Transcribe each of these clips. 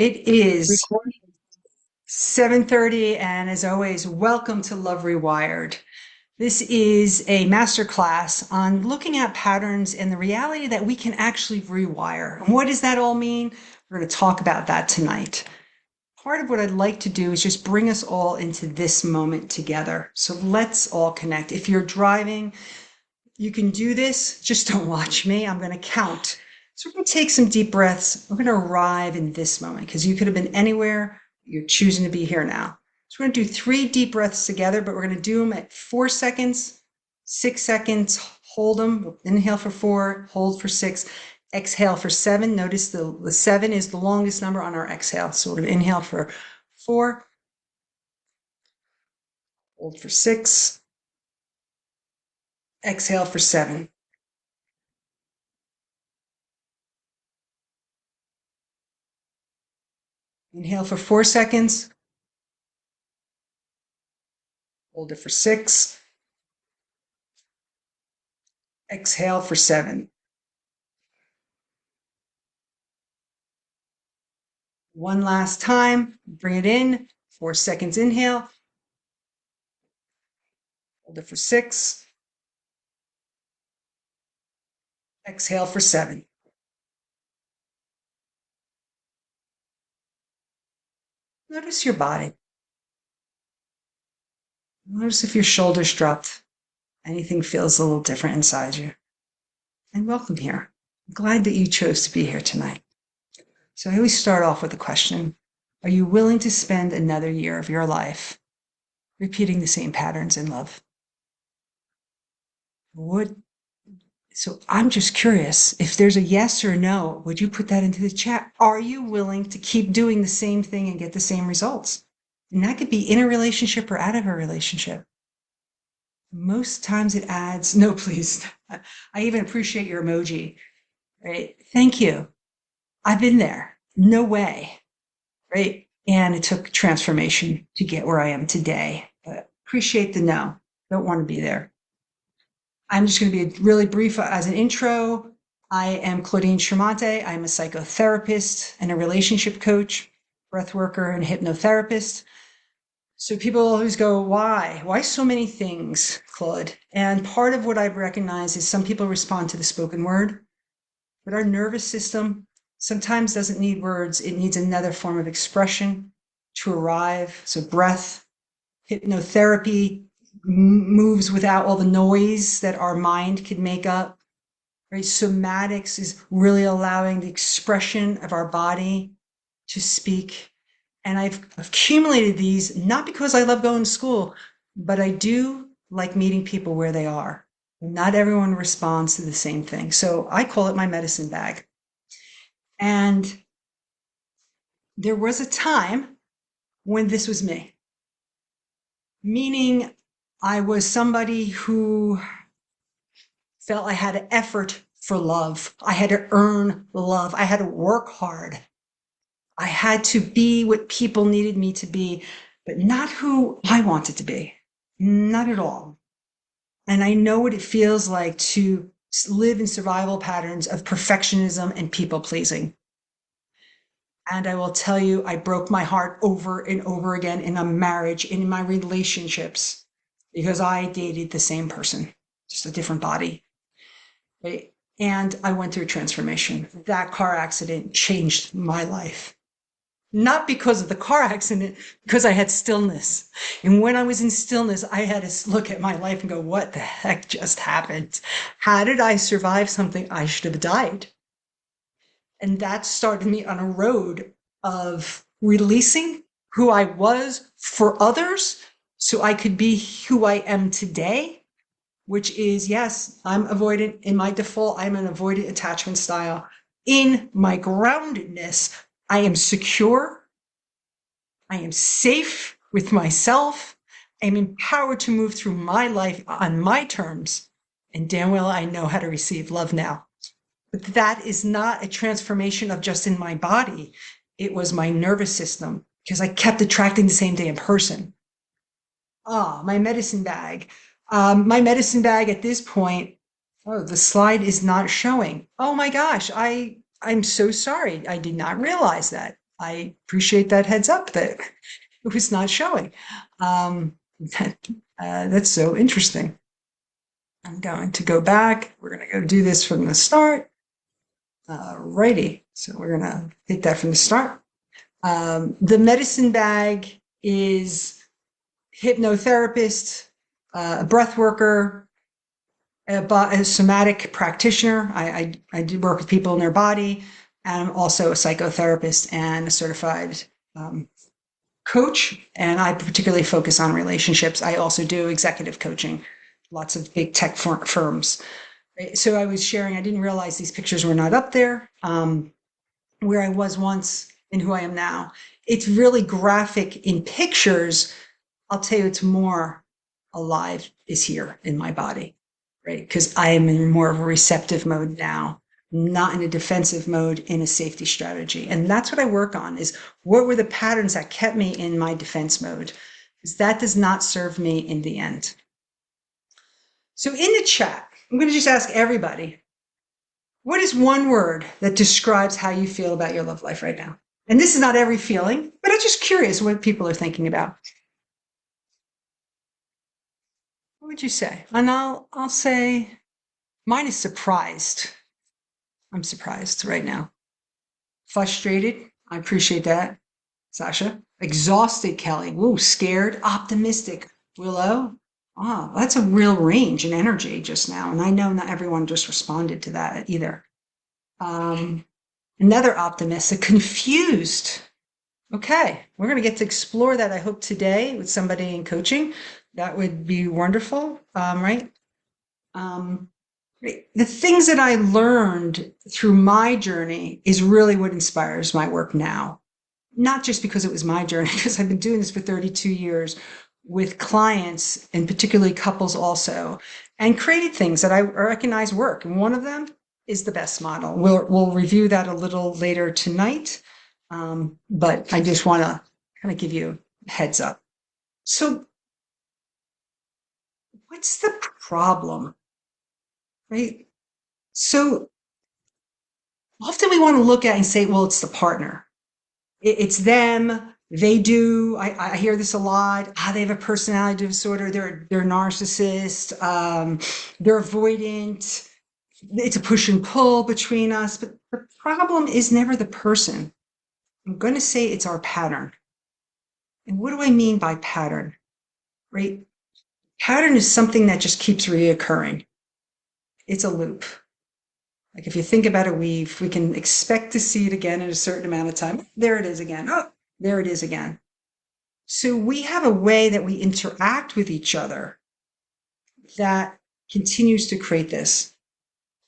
it is Recording. 7:30, and as always, welcome to Love Rewired. This is a masterclass on looking at patterns and the reality that we can actually rewire. And what does that all mean? We're going to talk about that tonight. Part of what I'd like to do is just bring us all into this moment together. So let's all connect. If you're driving, you can do this. Just don't watch me. I'm going to count. So we're going to take some deep breaths. We're going to arrive in this moment because you could have been anywhere. You're choosing to be here now. So we're going to do 3 deep breaths together, but we're going to do them at 4 seconds, 6 seconds, hold them. Inhale for 4, hold for 6, exhale for 7. Notice the 7 is the longest number on our exhale. So we're going to inhale for 4, hold for 6, exhale for 7. Inhale for 4 seconds, hold it for 6, exhale for 7. One last time, bring it in, 4 seconds inhale, hold it for 6, exhale for 7. Notice your body. Notice if your shoulders dropped. Anything feels a little different inside you. And welcome here. I'm glad that you chose to be here tonight. So I always start off with a question. Are you willing to spend another year of your life repeating the same patterns in love? So I'm just curious, if there's a yes or no, would you put that into the chat? Are you willing to keep doing the same thing and get the same results? And that could be in a relationship or out of a relationship. Most times it adds, no, please. I even appreciate your emoji, right? Thank you. I've been there. No way, right? And it took transformation to get where I am today. But appreciate the no. Don't want to be there. I'm just going to be really brief as an intro. I am Claudine Chiarmonte. I'm a psychotherapist and a relationship coach, breath worker, and hypnotherapist. So people always go, why? Why so many things, Claude? And part of what I've recognized is some people respond to the spoken word, but our nervous system sometimes doesn't need words. It needs another form of expression to arrive. So breath, hypnotherapy moves without all the noise that our mind could make up. Right? Somatics is really allowing the expression of our body to speak. And I've accumulated these not because I love going to school, but I do like meeting people where they are. Not everyone responds to the same thing. So I call it my medicine bag. And there was a time when this was me, meaning I was somebody who felt I had to effort for love. I had to earn love. I had to work hard. I had to be what people needed me to be, but not who I wanted to be. Not at all. And I know what it feels like to live in survival patterns of perfectionism and people pleasing. And I will tell you, I broke my heart over and over again in a marriage and in my relationships because I dated the same person, just a different body. Right? And I went through a transformation. That car accident changed my life. Not because of the car accident, because I had stillness. And when I was in stillness, I had to look at my life and go, what the heck just happened? How did I survive something I should have died? And that started me on a road of releasing who I was for others so I could be who I am today, which is, yes, I'm avoidant. In my default, I'm an avoidant attachment style. In my groundedness, I am secure. I am safe with myself. I'm empowered to move through my life on my terms. And damn well, I know how to receive love now. But that is not a transformation of just in my body. It was my nervous system because I kept attracting the same damn person. My medicine bag. My medicine bag at this point, oh, the slide is not showing. Oh my gosh, I'm so sorry. I did not realize that. I appreciate that heads up that it was not showing. That's so interesting. I'm going to go back. We're going to go do this from the start. Righty. So we're going to hit that from the start. The medicine bag is hypnotherapist, a breath worker, a somatic practitioner. I do work with people in their body. And I'm also a psychotherapist and a certified coach. And I particularly focus on relationships. I also do executive coaching, lots of big tech firms. So I was sharing, I didn't realize these pictures were not up there, where I was once and who I am now. It's really graphic in pictures. I'll tell you, it's more alive is here in my body, right? Because I am in more of a receptive mode now, not in a defensive mode, in a safety strategy. And that's what I work on, is what were the patterns that kept me in my defense mode? Because that does not serve me in the end. So in the chat, I'm going to just ask everybody, what is one word that describes how you feel about your love life right now? And this is not every feeling, but I'm just curious what people are thinking about. What would you say? And I'll say mine is surprised. I'm surprised right now. Frustrated. I appreciate that, Sasha. Exhausted, Kelly. Woo, scared. Optimistic, Willow. Oh, that's a real range and energy just now. And I know not everyone just responded to that either. Another optimistic, confused. Okay, we're going to get to explore that, I hope, today with somebody in coaching. That would be wonderful, right? The things that I learned through my journey is really what inspires my work now. Not just because it was my journey, because I've been doing this for 32 years with clients and particularly couples also, and created things that I recognize work. And one of them is the BEST model. We'll review that a little later tonight. But I just want to kind of give you a heads up. So what's the problem, right? So often we want to look at and say, well, it's the partner. It's them. They do. I hear this a lot. They have a personality disorder. They're narcissist. They're avoidant. It's a push and pull between us. But the problem is never the person. I'm going to say it's our pattern. And what do I mean by pattern? Right? Pattern is something that just keeps reoccurring. It's a loop. Like if you think about a weave, we can expect to see it again in a certain amount of time. There it is again. Oh, there it is again. So we have a way that we interact with each other that continues to create this.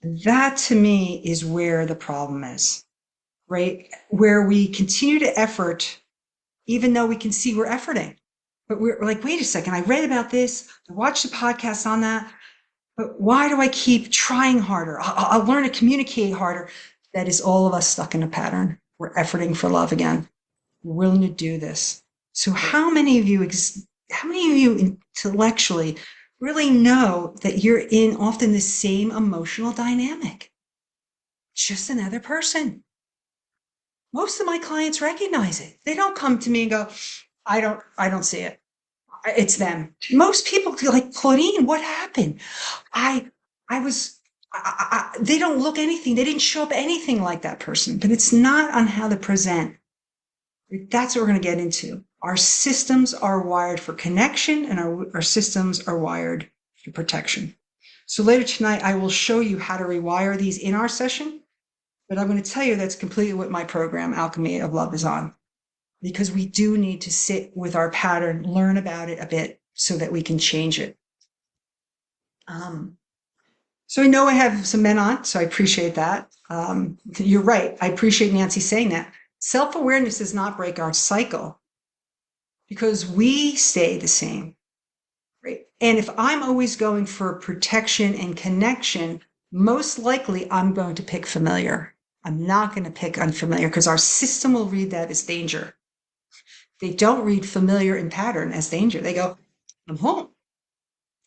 That to me is where the problem is, right? Where we continue to effort, even though we can see we're efforting. But we're like, wait a second, I read about this. I watched the podcast on that. But why do I keep trying harder? I'll learn to communicate harder. That is all of us stuck in a pattern. We're efforting for love again. We're willing to do this. So how many of you intellectually really know that you're in often the same emotional dynamic? Just another person. Most of my clients recognize it. They don't come to me and go, I don't see it. It's them. Most people feel like, Claudine, what happened? They don't look anything. They didn't show up anything like that person, but it's not on how they present. That's what we're going to get into. Our systems are wired for connection and our systems are wired for protection. So later tonight, I will show you how to rewire these in our session, but I'm going to tell you that's completely what my program, Alchemy of Love, is on. Because we do need to sit with our pattern, learn about it a bit so that we can change it. So I know I have some men on, so I appreciate that. You're right. I appreciate Nancy saying that. Self-awareness does not break our cycle because we stay the same, right? And if I'm always going for protection and connection, most likely I'm going to pick familiar. I'm not going to pick unfamiliar because our system will read that as danger. They don't read familiar and pattern as danger. They go, I'm home,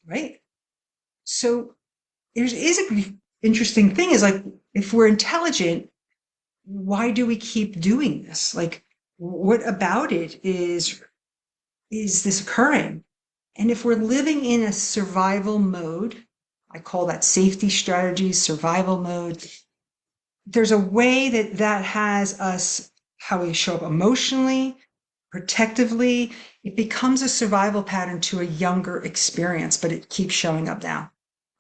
right? So there is an interesting thing is like, if we're intelligent, why do we keep doing this? Like, what about it is this occurring? And if we're living in a survival mode, I call that safety strategies, survival mode, there's a way that that has us, how we show up emotionally, protectively. It becomes a survival pattern to a younger experience, but it keeps showing up now,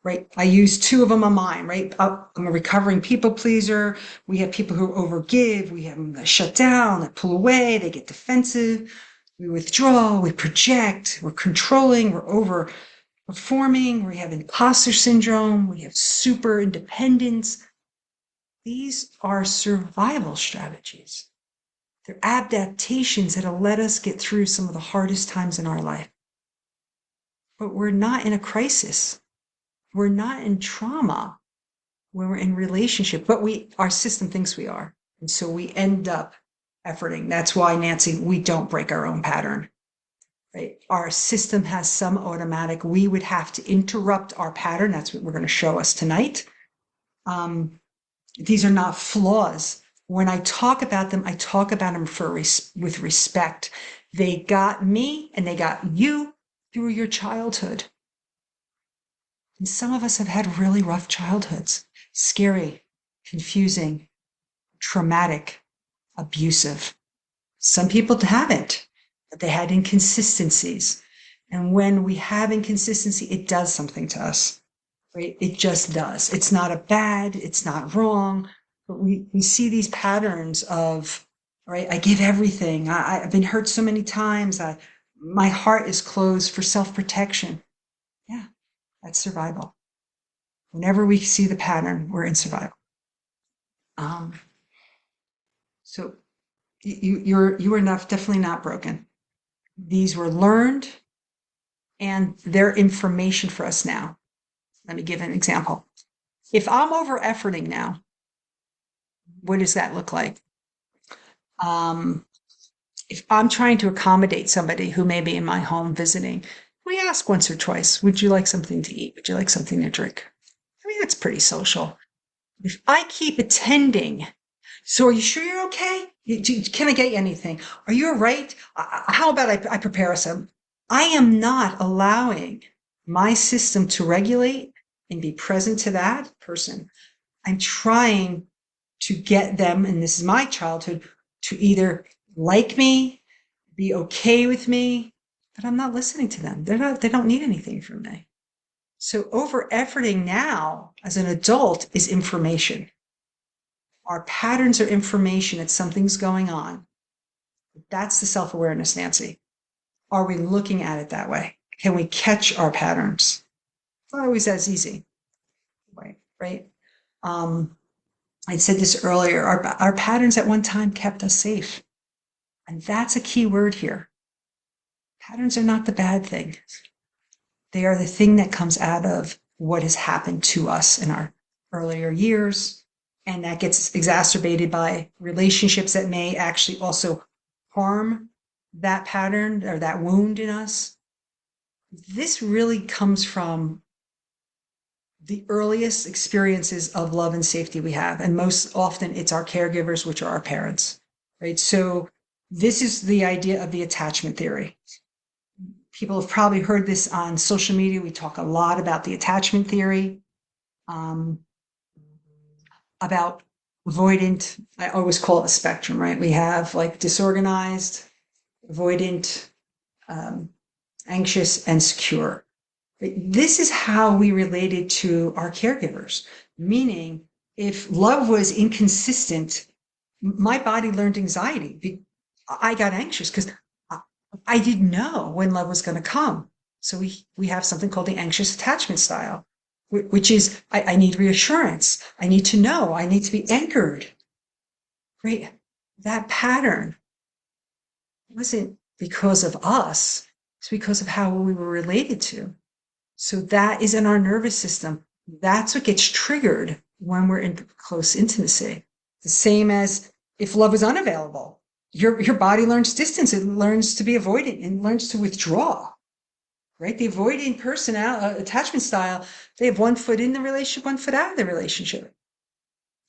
right? I use two of them on mine, right? I'm a recovering people pleaser. We have people who overgive. We have them that shut down, that pull away, they get defensive. We withdraw, we project, we're controlling, we're over performing, we have imposter syndrome, we have super independence. These are survival strategies. They're adaptations that'll let us get through some of the hardest times in our life. But we're not in a crisis. We're not in trauma when we're in relationship, but our system thinks we are. And so we end up efforting. That's why, Nancy, we don't break our own pattern. Right? Our system has some automatic. We would have to interrupt our pattern. That's what we're going to show us tonight. These are not flaws. When I talk about them, I talk about them with respect. They got me and they got you through your childhood. And some of us have had really rough childhoods, scary, confusing, traumatic, abusive. Some people haven't, but they had inconsistencies. And when we have inconsistency, it does something to us, right? It just does. It's not a bad, it's not wrong, but we see these patterns of, right? I give everything. I've been hurt so many times. My heart is closed for self-protection. Yeah, that's survival. Whenever we see the pattern, we're in survival. So you are definitely not broken. These were learned and they're information for us now. Let me give an example. If I'm over efforting now, what does that look like? If I'm trying to accommodate somebody who may be in my home visiting, we ask once or twice, would you like something to eat? Would you like something to drink? I mean, that's pretty social. If I keep attending, so are you sure you're okay? Can I get you anything? Are you all right? How about I prepare some? I am not allowing my system to regulate and be present to that person. I'm trying to get them, and this is my childhood, to either like me, be okay with me, but I'm not listening to them. They don't need anything from me. So over efforting now as an adult is information. Our patterns are information that something's going on. That's the self-awareness, Nancy. Are we looking at it that way? Can we catch our patterns? It's not always as easy, right? I said this earlier, our patterns at one time kept us safe. And that's a key word here. Patterns are not the bad thing. They are the thing that comes out of what has happened to us in our earlier years. And that gets exacerbated by relationships that may actually also harm that pattern or that wound in us. This really comes from the earliest experiences of love and safety we have. And most often it's our caregivers, which are our parents, right? So this is the idea of the attachment theory. People have probably heard this on social media. We talk a lot about the attachment theory, about avoidant. I always call it a spectrum, right? We have like disorganized, avoidant, anxious, and secure. This is how we related to our caregivers, meaning if love was inconsistent, my body learned anxiety. I got anxious because I didn't know when love was going to come. So we have something called the anxious attachment style, which is I need reassurance. I need to know. I need to be anchored. Right? That pattern wasn't because of us. It's because of how we were related to. So that is in our nervous system. That's what gets triggered when we're in close intimacy. The same as if love is unavailable. Your body learns distance. It learns to be avoidant and learns to withdraw, right? The avoidant person attachment style, they have one foot in the relationship, one foot out of the relationship.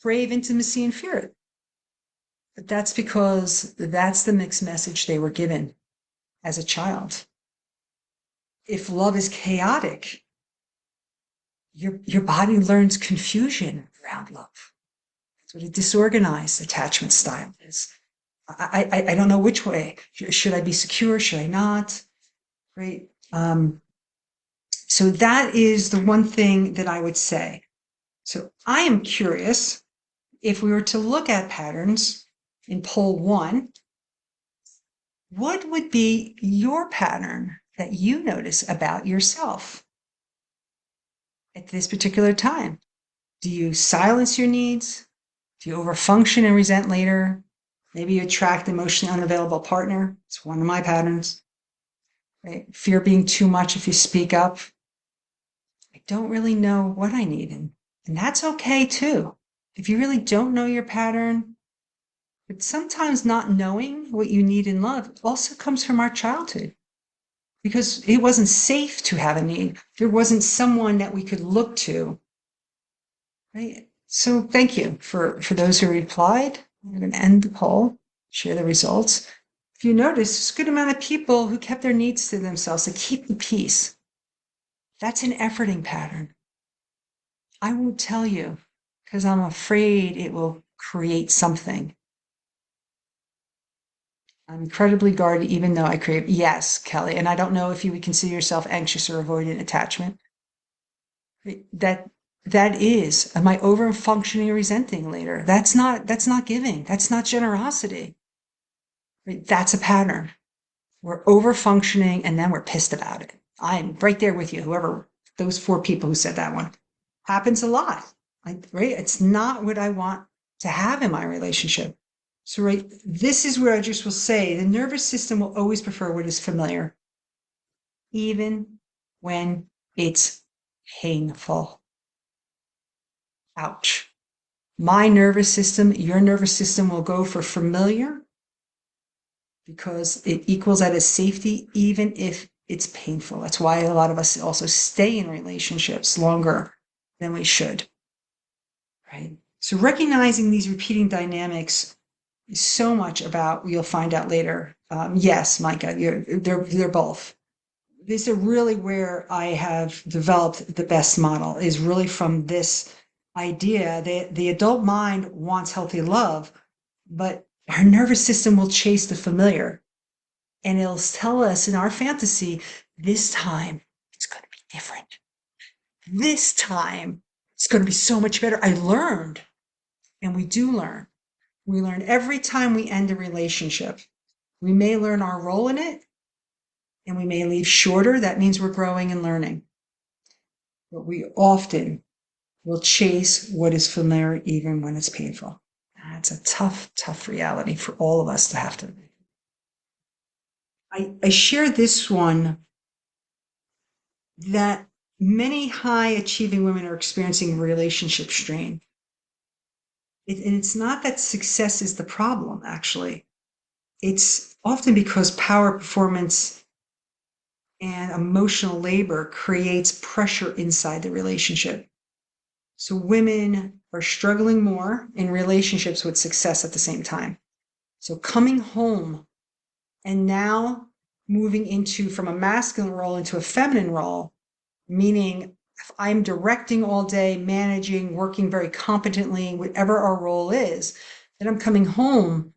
Crave intimacy and fear it. But that's because that's the mixed message they were given as a child. If love is chaotic, your body learns confusion around love. That's what a disorganized attachment style is. I don't know which way. Should I be secure? Should I not? Right. So that is the one thing that I would say. So I am curious if we were to look at patterns in poll 1, what would be your pattern that you notice about yourself at this particular time? Do you silence your needs? Do you overfunction and resent later? Maybe you attract emotionally unavailable partner. It's one of my patterns. Right? Fear being too much if you speak up. I don't really know what I need. And that's okay too. If you really don't know your pattern, but sometimes not knowing what you need in love also comes from our childhood because it wasn't safe to have a need. There wasn't someone that we could look to. Right? So thank you for those who replied. I'm going to end the poll, share the results. If you notice, there's a good amount of people who kept their needs to themselves to keep the peace. That's an efforting pattern. I won't tell you because I'm afraid it will create something. I'm incredibly guarded even though I crave. Yes, Kelly. And I don't know if you would consider yourself anxious or avoidant attachment. That is, am I over functioning or resenting later? That's not giving. That's not generosity. Right? That's a pattern. We're over functioning and then we're pissed about it. I'm right there with you. Whoever, those 4 people who said that one, happens a lot. Right? It's not what I want to have in my relationship. So, right, this is where I just will say the nervous system will always prefer what is familiar, even when it's painful. Ouch. My nervous system, your nervous system will go for familiar because it equals out as safety, even if it's painful. That's why a lot of us also stay in relationships longer than we should. Right? So recognizing these repeating dynamics is so much about, you'll find out later. Yes, Micah, they're both. These are really where I have developed the best model, is really from this idea that the adult mind wants healthy love, but our nervous system will chase the familiar. And it'll tell us in our fantasy, this time it's going to be different. This time it's going to be so much better. I learned, and we do learn. We learn every time we end a relationship. We may learn our role in it, and we may leave shorter. That means we're growing and learning. But we often will chase what is familiar even when it's painful. That's a tough, tough reality for all of us to have to. I share this one that many high achieving women are experiencing relationship strain. And it's not that success is the problem, actually. It's often because power, performance, and emotional labor creates pressure inside the relationship. So women are struggling more in relationships with success at the same time. So coming home and now moving into from a masculine role into a feminine role, meaning if I'm directing all day, managing, working very competently, whatever our role is, then I'm coming home.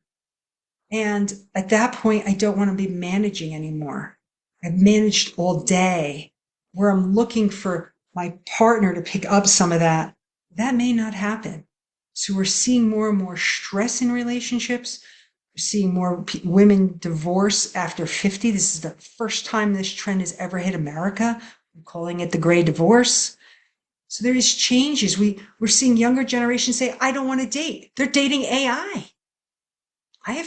And at that point, I don't want to be managing anymore. I've managed all day, where I'm looking for my partner to pick up some of that. That may not happen. So we're seeing more and more stress in relationships. We're seeing more women divorce after 50. This is the first time this trend has ever hit America. I'm calling it the gray divorce. So there is changes. We're seeing younger generations say, I don't want to date. They're dating AI. I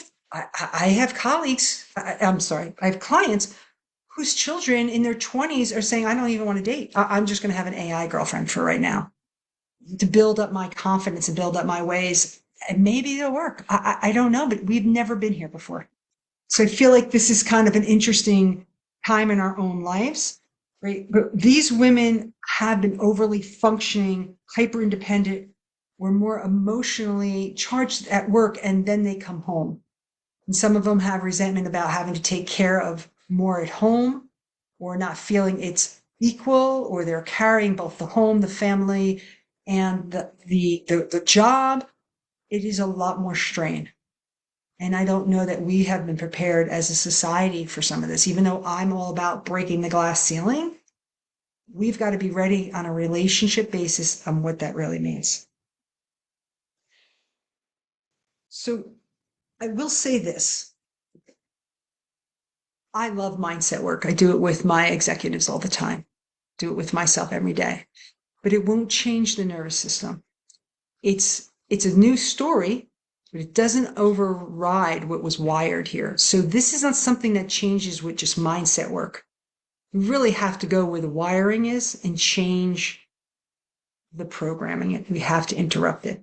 have colleagues, I'm sorry, I have clients whose children in their 20s are saying, I don't even want to date. I'm just going to have an AI girlfriend for right now to build up my confidence and build up my ways. And maybe it'll work. I don't know, but we've never been here before. So I feel like this is kind of an interesting time in our own lives, right? But these women have been overly functioning, hyper independent, or more emotionally charged at work, and then they come home. And some of them have resentment about having to take care of more at home, or not feeling it's equal, or they're carrying both the home, the family, and the job. It is a lot more strain. And I don't know that we have been prepared as a society for some of this. Even though I'm all about breaking the glass ceiling, we've got to be ready on a relationship basis on what that really means. So I will say this. I love mindset work. I do it with my executives all the time, do it with myself every day, but it won't change the nervous system. It's a new story, but it doesn't override what was wired here. So this is not something that changes with just mindset work. You really have to go where the wiring is and change the programming. We have to interrupt it.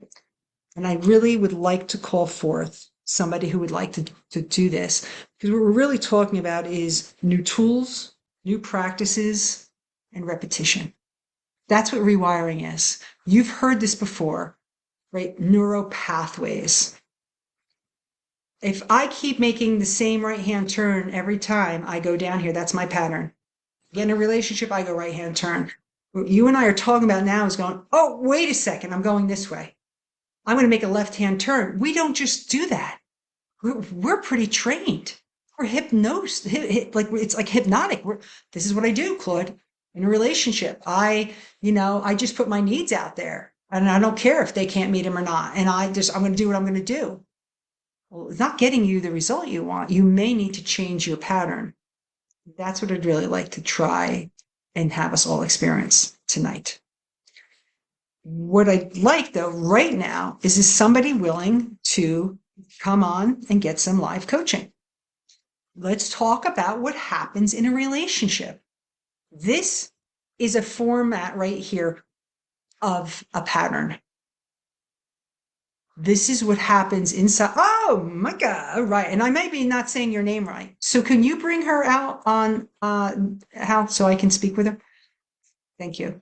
And I really would like to call forth somebody who would like to do this, because what we're really talking about is new tools, new practices, and repetition. That's what rewiring is. You've heard this before, right? Neuro pathways. If I keep making the same right hand turn every time I go down here, that's my pattern. Get in a relationship, I go right hand turn. What you and I are talking about now is going, oh, wait a second, I'm going this way. I'm going to make a left hand turn. We don't just do that. We're pretty trained. We're hypnosed, like it's like hypnotic. This is what I do, Claude. In a relationship, I just put my needs out there, and I don't care if they can't meet them or not. And I'm going to do what I'm going to do. Well, it's not getting you the result you want. You may need to change your pattern. That's what I'd really like to try and have us all experience tonight. What I'd like, though, right now is somebody willing to come on and get some live coaching? Let's talk about what happens in a relationship. This is a format right here of a pattern. This is what happens inside. Oh my God. Right. And I may be not saying your name right. So can you bring her out on how so I can speak with her? Thank you.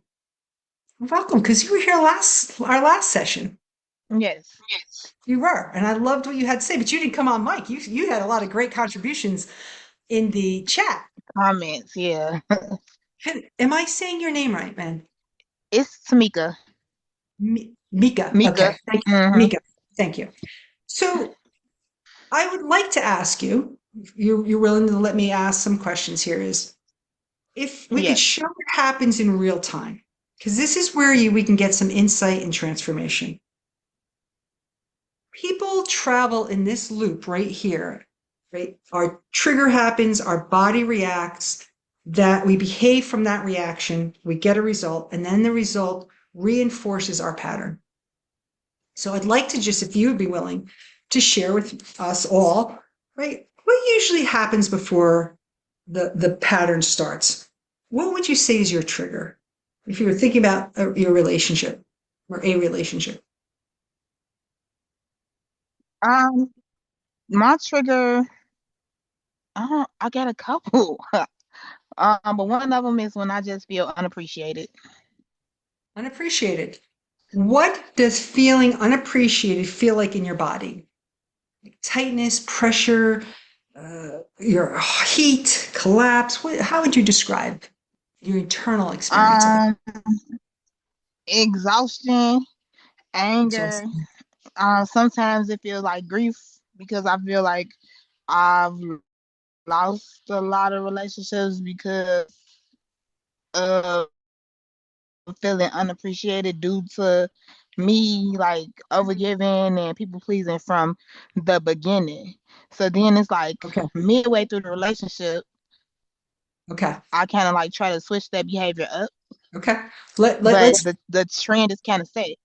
Welcome, because you were here our last session. Yes, You were, and I loved what you had to say, but you didn't come on mic. You had a lot of great contributions in the chat. comments. Yeah, Am I saying your name right, man? it's Tamika. Mika. Mika. Okay. Thank you. Hmm. Mika. Thank you. So I would like to ask you, you're willing to let me ask some questions here, is if we could Yes. show what happens in real time, because this is where we can get some insight and transformation. People travel in this loop right here, right? Our trigger happens, our body reacts, that we behave from that reaction, we get a result, and then the result reinforces our pattern. So I'd like to just, if you would be willing to share with us all, right, what usually happens before the pattern starts? What would you say is your trigger if you were thinking about your relationship or a relationship? Um, my trigger. I got a couple. But one of them is when I just feel unappreciated. Unappreciated. What does feeling unappreciated feel like in your body? Tightness, pressure, your heat, collapse? How would you describe your internal experience of it? Um, Exhaustion, anger. Exhausting. Sometimes it feels like grief because I feel like I've lost a lot of relationships because of feeling unappreciated due to me like overgiving and people pleasing from the beginning. So then it's like Okay. midway through the relationship, Okay. I kind of like try to switch that behavior up, Okay. but Let's, the trend is kind of set.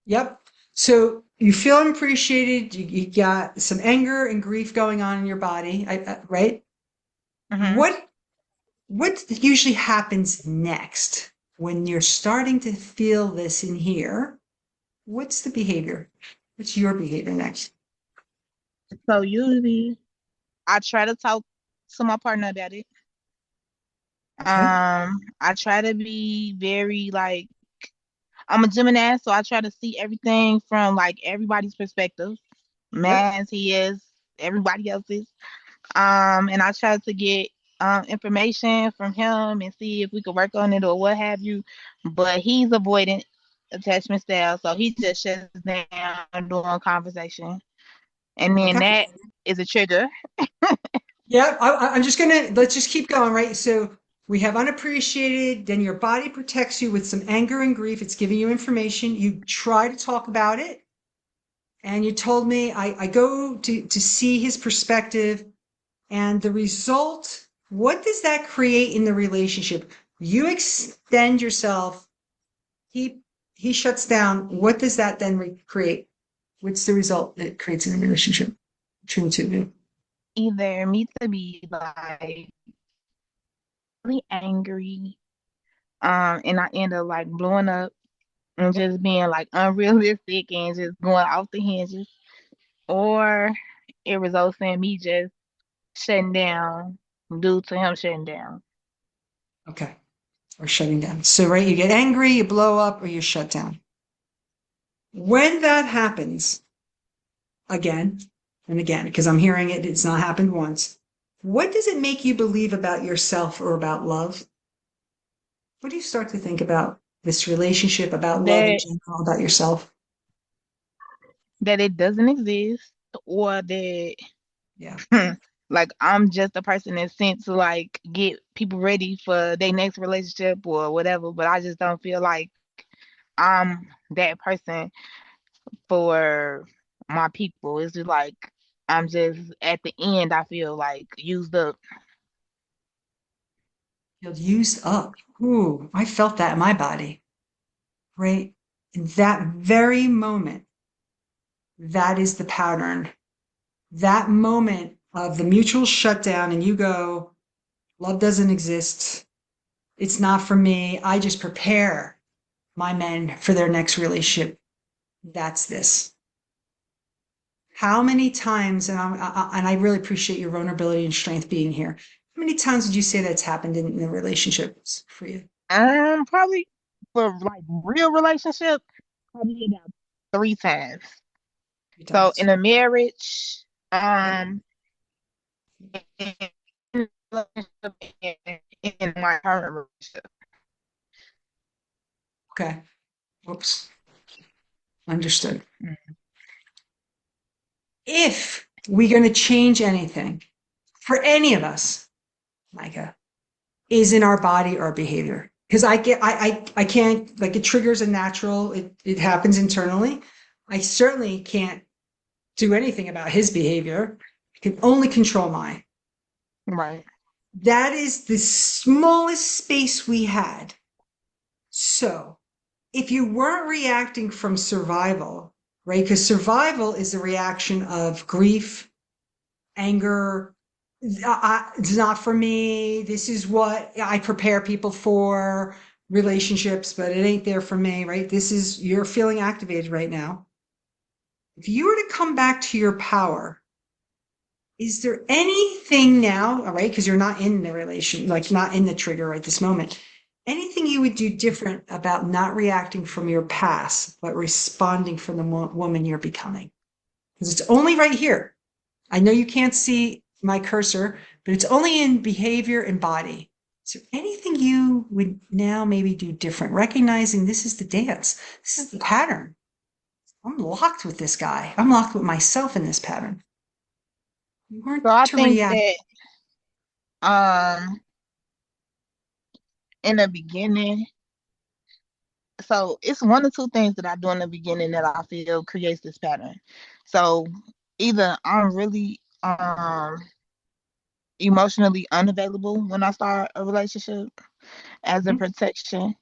yep. So you feel unappreciated. You got some anger and grief going on in your body, right? Hmm. What what usually happens next when you're starting to feel this in here? What's the behavior? What's your behavior next? So usually I try to talk to my partner about it. Okay. I try to be very like I'm a Gemini, so I try to see everything from like everybody's perspective. Yep. Man's, he is, everybody else's. And I try to get information from him and see if we could work on it or what have you. But he's avoidant attachment style, so he just shuts down during conversation, and then Okay. that is a trigger. Yeah, I'm just let's just keep going, right? So we have unappreciated, then your body protects you with some anger and grief. It's giving you information. You try to talk about it, and you told me I go to see his perspective, and the result, what does that create in the relationship? You extend yourself, he he shuts down. What does that then create? What's the result it creates in a relationship between the two of you? Either me to be like really angry, and I end up like blowing up and just being like unrealistic and just going off the hinges, or it results in me just shutting down due to him shutting down. Okay. Or shutting down. So, right, you get angry, you blow up, or you shut down. When that happens again and again, because I'm hearing it, it's not happened once. What does it make you believe about yourself or about love? What do you start to think about this relationship, about love in That general, about yourself? that it doesn't exist, or that Yeah. like I'm just a person that's sent to like get people ready for their next relationship or whatever, but I just don't feel like I'm that person for my people. It's just like I'm just at the end, I feel like used up. Feel used up. Ooh, I felt that in my body, right? In that very moment, that is the pattern. That moment of the mutual shutdown, and you go, love doesn't exist. It's not for me. I just prepare my men for their next relationship. That's this. How many times, and I really appreciate your vulnerability and strength being here. How many times would you say that's happened in the relationships for you? Probably for like real relationship, probably about 3 times. Three So times. in a marriage, Yep. in relationship, and in my current relationship. Okay. Whoops. Understood. If we're going to change anything for any of us, Micah, is in our body or behavior. Because I can't, like, it triggers a natural, it happens internally. I certainly can't do anything about his behavior. I can only control mine. Right. That is the smallest space we had. So if you weren't reacting from survival, right? Because survival is a reaction of grief, anger. It's not for me. This is what I prepare people for relationships, but it ain't there for me, right? This is, you're feeling activated right now. If you were to come back to your power, is there anything now, all right? Because you're not in the relation, like not in the trigger right this moment. Anything you would do different about not reacting from your past, but responding from the woman you're becoming? Because it's only right here. I know you can't see my cursor, but it's only in behavior and body. Is there anything you would now maybe do different? Recognizing this is the dance, this is the pattern. I'm locked with this guy. I'm locked with myself in this pattern. You weren't So I to think react. that um in the beginning, so it's one or two things that I do in the beginning that I feel creates this pattern. So either I'm really emotionally unavailable when I start a relationship as a Mhm. protection.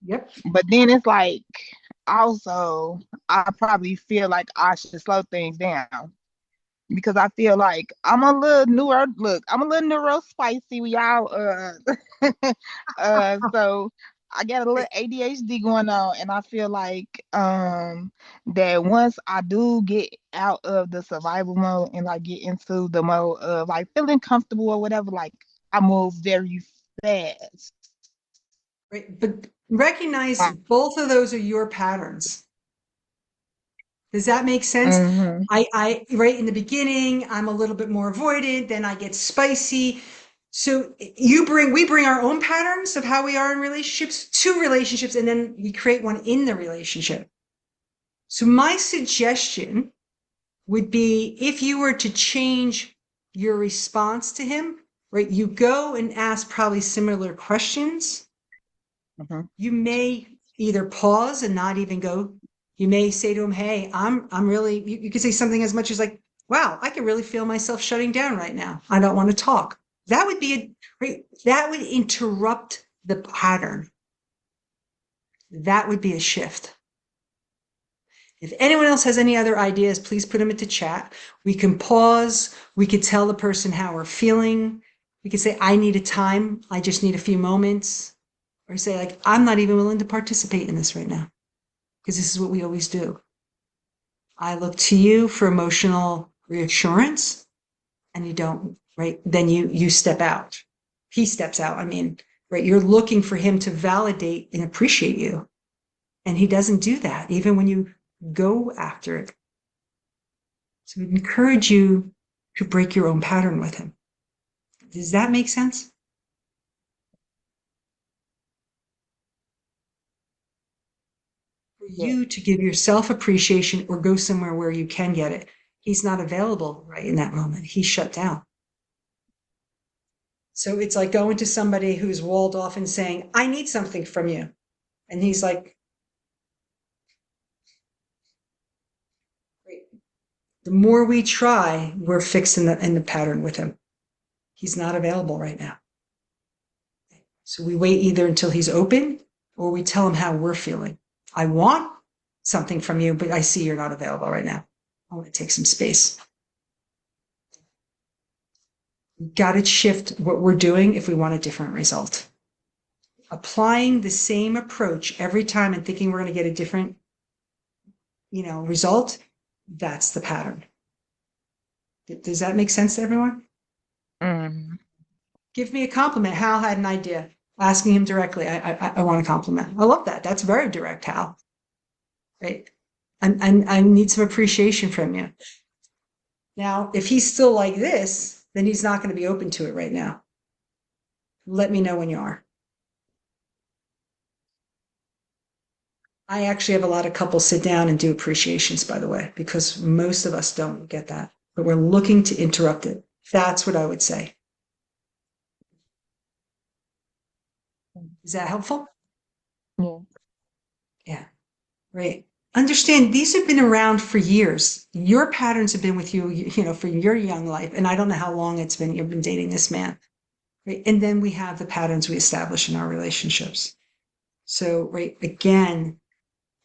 Yep. But then it's like also I probably feel like I should slow things down because I feel like I'm a little neuro look, I'm a little neuro spicy with y'all so I got a little ADHD going on, and I feel like that once I do get out of the survival mode and like get into the mode of like feeling comfortable or whatever, like I move very fast. Right. But Recognize both of those are your patterns. Does that make sense? Mm-hmm. Right in the beginning, I'm a little bit more avoidant, then I get spicy. So we bring our own patterns of how we are in relationships to relationships, and then we create one in the relationship. So my suggestion would be if you were to change your response to him, right? You go and ask probably similar questions. Mm-hmm. You may either pause and not even go. You may say to him, "Hey, I'm really." You could say something as much as like, "Wow, I can really feel myself shutting down right now. I don't want to talk." That would be a right. That would interrupt the pattern. That would be a shift. If anyone else has any other ideas, please put them into chat. We can pause. We could tell the person how we're feeling. We could say, "I need a time. I just need a few moments." Or say, like, "I'm not even willing to participate in this right now," because this is what we always do. I look to you for emotional reassurance, and you don't, right? Then you step out. He steps out. I mean, right? You're looking for him to validate and appreciate you, and he doesn't do that, even when you go after it. So we encourage you to break your own pattern with him. Does that make sense? For Yeah. you to give yourself appreciation or go somewhere where you can get it. He's not available right in that moment. He's shut down. So it's like going to somebody who's walled off and saying, "I need something from you." And he's like, "Great." The more we try, we're fixed in the pattern with him. He's not available right now. So we wait either until he's open or we tell him how we're feeling. "I want something from you, but I see you're not available right now. I want to take some space." We've got to shift what we're doing if we want a different result. Applying the same approach every time and thinking we're going to get a different, result, that's the pattern. Does that make sense to everyone? Mm-hmm. Give me a compliment. Hal had an idea. Asking him directly. I want a compliment. I love that. That's very direct, Hal. Right? I need some appreciation from you. Now, if he's still like this, then he's not going to be open to it right now. Let me know when you are. I actually have a lot of couples sit down and do appreciations, by the way, because most of us don't get that, but we're looking to interrupt it. That's what I would say. Is that helpful? Yeah. Yeah. Right. Understand these have been around for years. Your patterns have been with you, for your young life. And I don't know how long it's been you've been dating this man. Right. And then we have the patterns we establish in our relationships. So, right, again,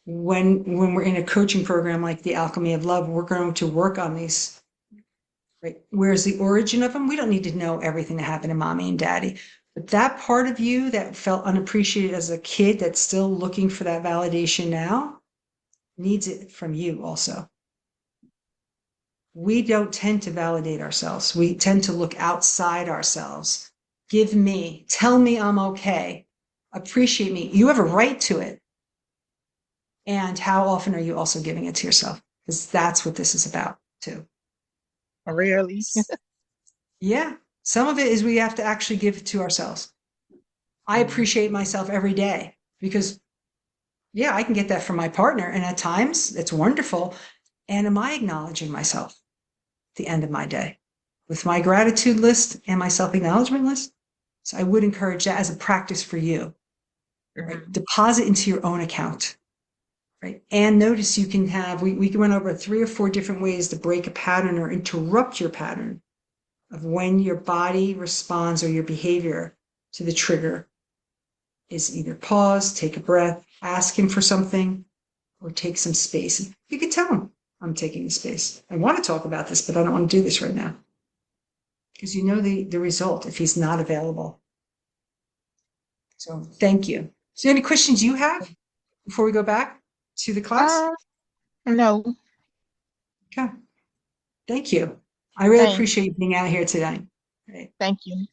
when we're in a coaching program like the Alchemy of Love, we're going to work on these. Right. Where's the origin of them? We don't need to know everything that happened to mommy and daddy. But that part of you that felt unappreciated as a kid that's still looking for that validation now needs it from you also. We don't tend to validate ourselves. We tend to look outside ourselves. Give me, tell me I'm okay, appreciate me. You have a right to it. And how often are you also giving it to yourself? Because that's what this is about, too. Rarely. Yeah. Some of it is we have to actually give it to ourselves. I Mm-hmm. appreciate myself every day because, yeah, I can get that from my partner. And at times it's wonderful. And am I acknowledging myself at the end of my day with my gratitude list and my self acknowledgement list? So I would encourage that as a practice for you, right? Mm-hmm. Deposit into your own account, right? And notice you can have, we went over 3 or 4 different ways to break a pattern or interrupt your pattern of when your body responds or your behavior to the trigger is either pause, take a breath, ask him for something, or take some space. You could tell him, "I'm taking the space. I want to talk about this, but I don't want to do this right now." Because you know the result if he's not available. So thank you. So any questions you have before we go back to the class? Uh, no, Okay. Thank you. I really thanks. appreciate you being out here today. Right. Thank you.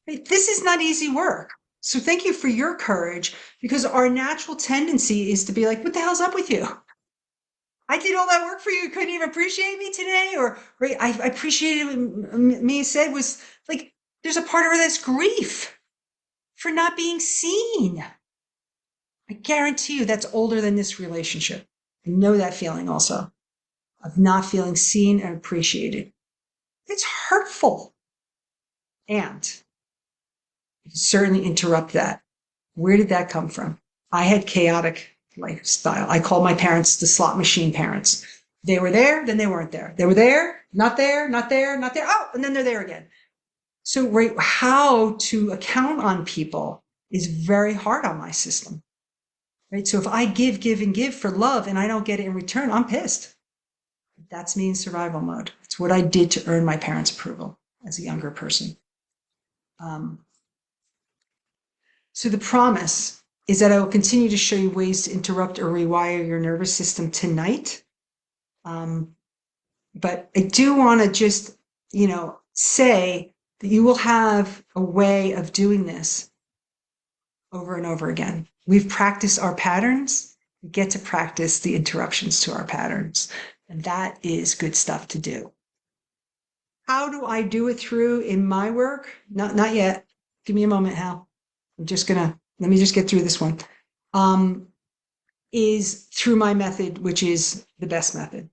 This is not easy work. So thank you for your courage, because our natural tendency is to be like, what the hell's up with you? I did all that work for you. You couldn't even appreciate me today. Or right, I appreciated what Mia said was like, there's a part of her that's grief for not being seen. I guarantee you that's older than this relationship. I know that feeling also of not feeling seen and appreciated. It's hurtful. And you can certainly interrupt that. Where did that come from? I had chaotic lifestyle. I called my parents the slot machine parents. They were there, then they weren't there. They were there, not there, not there, not there. Oh, and then they're there again. So, right, how to account on people is very hard on my system. Right. So if I give, and give for love and I don't get it in return, I'm pissed. That's me in survival mode. It's what I did to earn my parents' approval as a younger person. Um, so the promise is that I will continue to show you ways to interrupt or rewire your nervous system tonight. But I do want to just, say that you will have a way of doing this over and over again. We've practiced our patterns. We get to practice the interruptions to our patterns. And that is good stuff to do. How do I do it through in my work? Not yet. Give me a moment, Hal. Let me just get through this one. Is through my method, which is the best method.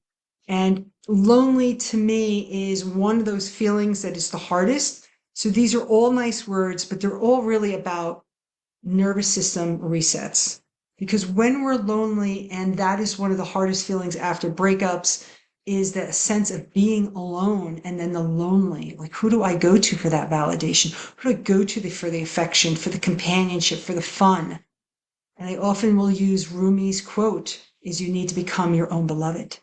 And lonely to me is one of those feelings that is the hardest. So these are all nice words, but they're all really about nervous system resets. Because when we're lonely, and that is one of the hardest feelings after breakups, is that sense of being alone and then the lonely. Like, who do I go to for that validation? Who do I go to for the affection, for the companionship, for the fun? And I often will use Rumi's quote, is you need to become your own beloved.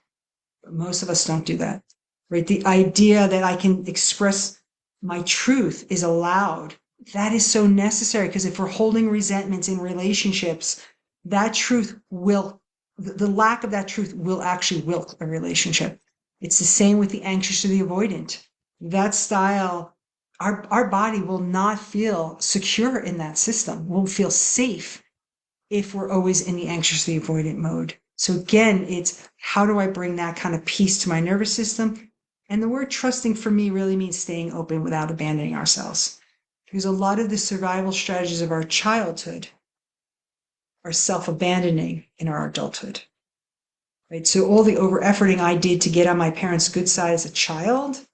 But most of us don't do that, right? The idea that I can express my truth is allowed. That is so necessary, because if we're holding resentments in relationships, that truth will, the lack of that truth will actually wilt a relationship. It's the same with the anxious or the avoidant. That style, our body will not feel secure in that system, won't feel safe if we're always in the anxious or the avoidant mode. So again, it's how do I bring that kind of peace to my nervous system? And the word trusting for me really means staying open without abandoning ourselves. Because a lot of the survival strategies of our childhood are self-abandoning in our adulthood. Right? So all the over-efforting I did to get on my parents' good side as a child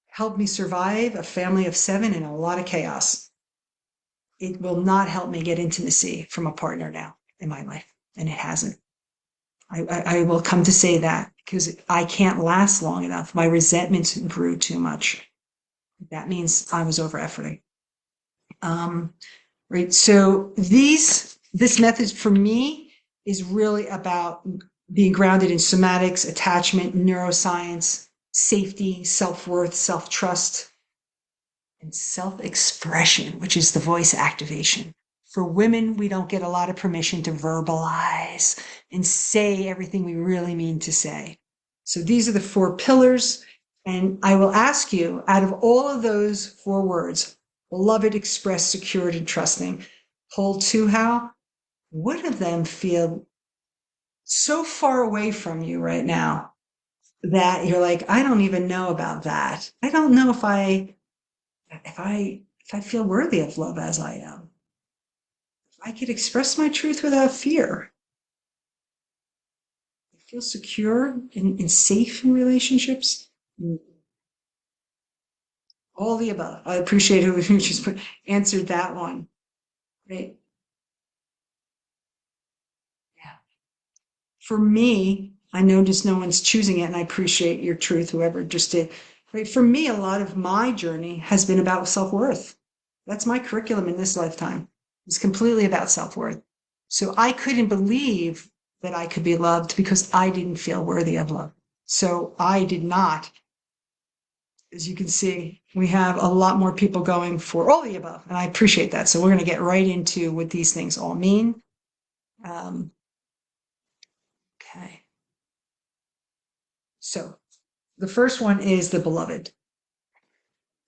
helped me survive a family of 7 and a lot of chaos. It will not help me get intimacy from a partner now in my life, and it hasn't. I will come to say that because I can't last long enough. My resentments grew too much. That means I was over efforting. Right. So this method for me is really about being grounded in somatics, attachment, neuroscience, safety, self-worth, self-trust, and self-expression, which is the voice activation. For women, we don't get a lot of permission to verbalize and say everything we really mean to say. So these are the 4 pillars. And I will ask you, out of all of those 4 words, beloved, express, secured, and trusting, hold 2, Hal, what of them feel so far away from you right now that you're like, I don't even know about that. I don't know if I feel worthy of love as I am. I could express my truth without fear. I feel secure and safe in relationships. All the above. I appreciate who just answered that one. Right? Yeah. For me, I notice no one's choosing it, and I appreciate your truth, whoever just did. Right? For me, a lot of my journey has been about self-worth. That's my curriculum in this lifetime. It's completely about self-worth. So I couldn't believe that I could be loved because I didn't feel worthy of love. So I did not. As you can see, we have a lot more people going for all the above, and I appreciate that. So we're going to get right into what these things all mean. Um, okay. So the first one is the beloved.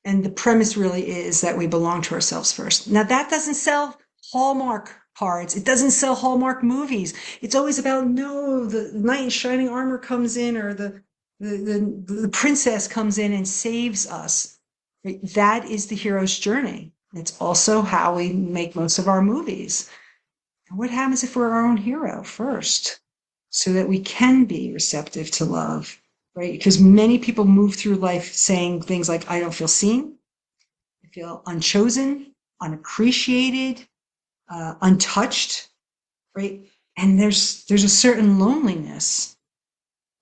And the premise really is that we belong to ourselves first. Now, that doesn't sell Hallmark cards. It doesn't sell Hallmark movies. It's always about, no, the knight in shining armor comes in, or the princess comes in and saves us. Right? That is the hero's journey. It's also how we make most of our movies. And what happens if we're our own hero first, so that we can be receptive to love, right? Because many people move through life saying things like, I don't feel seen, I feel unchosen, unappreciated, untouched, right? And there's a certain loneliness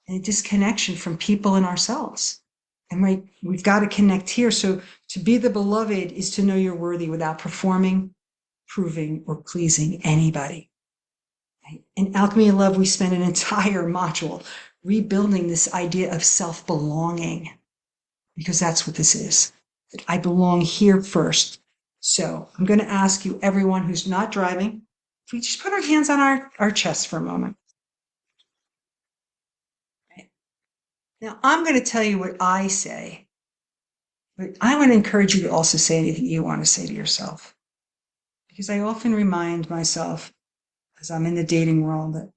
and a disconnection from people and ourselves. And right, we've got to connect here. So to be the beloved is to know you're worthy without performing, proving, or pleasing anybody. Right? In Alchemy of Love, we spend an entire module rebuilding this idea of self-belonging, because that's what this is. That I belong here first. So I'm going to ask you, everyone who's not driving, if we just put our hands on our chest for a moment. Right? Now, I'm going to tell you what I say, but I want to encourage you to also say anything you want to say to yourself. Because I often remind myself, as I'm in the dating world, that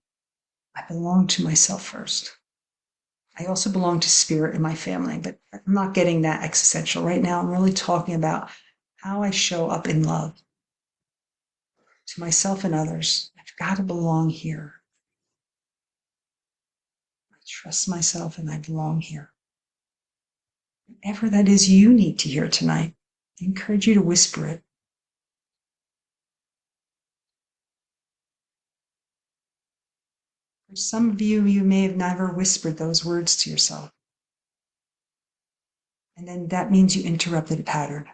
I belong to myself first. I also belong to spirit in my family, but I'm not getting that existential right now. I'm really talking about how I show up in love to myself and others. I've got to belong here. I trust myself and I belong here. Whatever that is you need to hear tonight, I encourage you to whisper it. For some of you, you may have never whispered those words to yourself. And then that means you interrupted a pattern.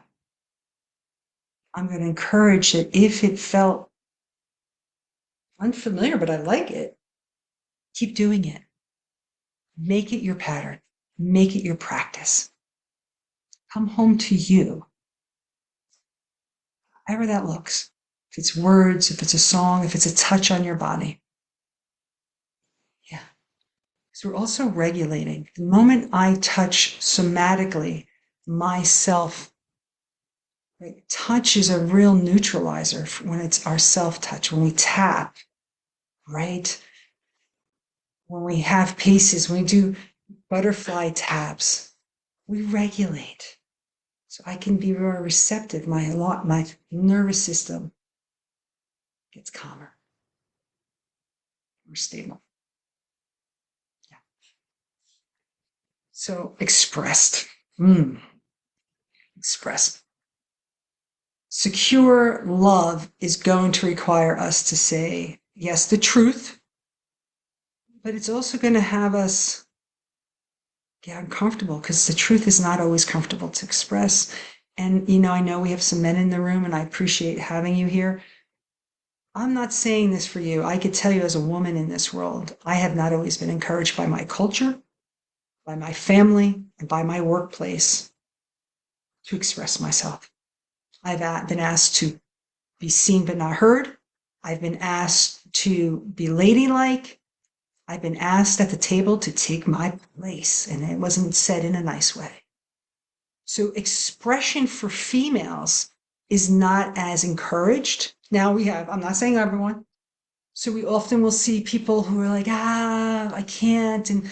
I'm going to encourage that if it felt unfamiliar, but I like it, keep doing it. Make it your pattern. Make it your practice. Come home to you, however that looks. If it's words, if it's a song, if it's a touch on your body. Yeah. So we're also regulating. The moment I touch somatically myself, right? Touch is a real neutralizer when it's our self-touch, when we tap, right? When we have paces, when we do butterfly taps, we regulate. So I can be more receptive. My nervous system gets calmer, more stable. Yeah. So expressed. Expressed. Secure love is going to require us to say, yes, the truth, but it's also going to have us get uncomfortable, because the truth is not always comfortable to express. And, I know we have some men in the room, and I appreciate having you here. I'm not saying this for you. I could tell you, as a woman in this world, I have not always been encouraged by my culture, by my family, and by my workplace to express myself. I've been asked to be seen but not heard. I've been asked to be ladylike. I've been asked at the table to take my place, and it wasn't said in a nice way. So expression for females is not as encouraged. Now I'm not saying everyone. So we often will see people who are like, I can't. And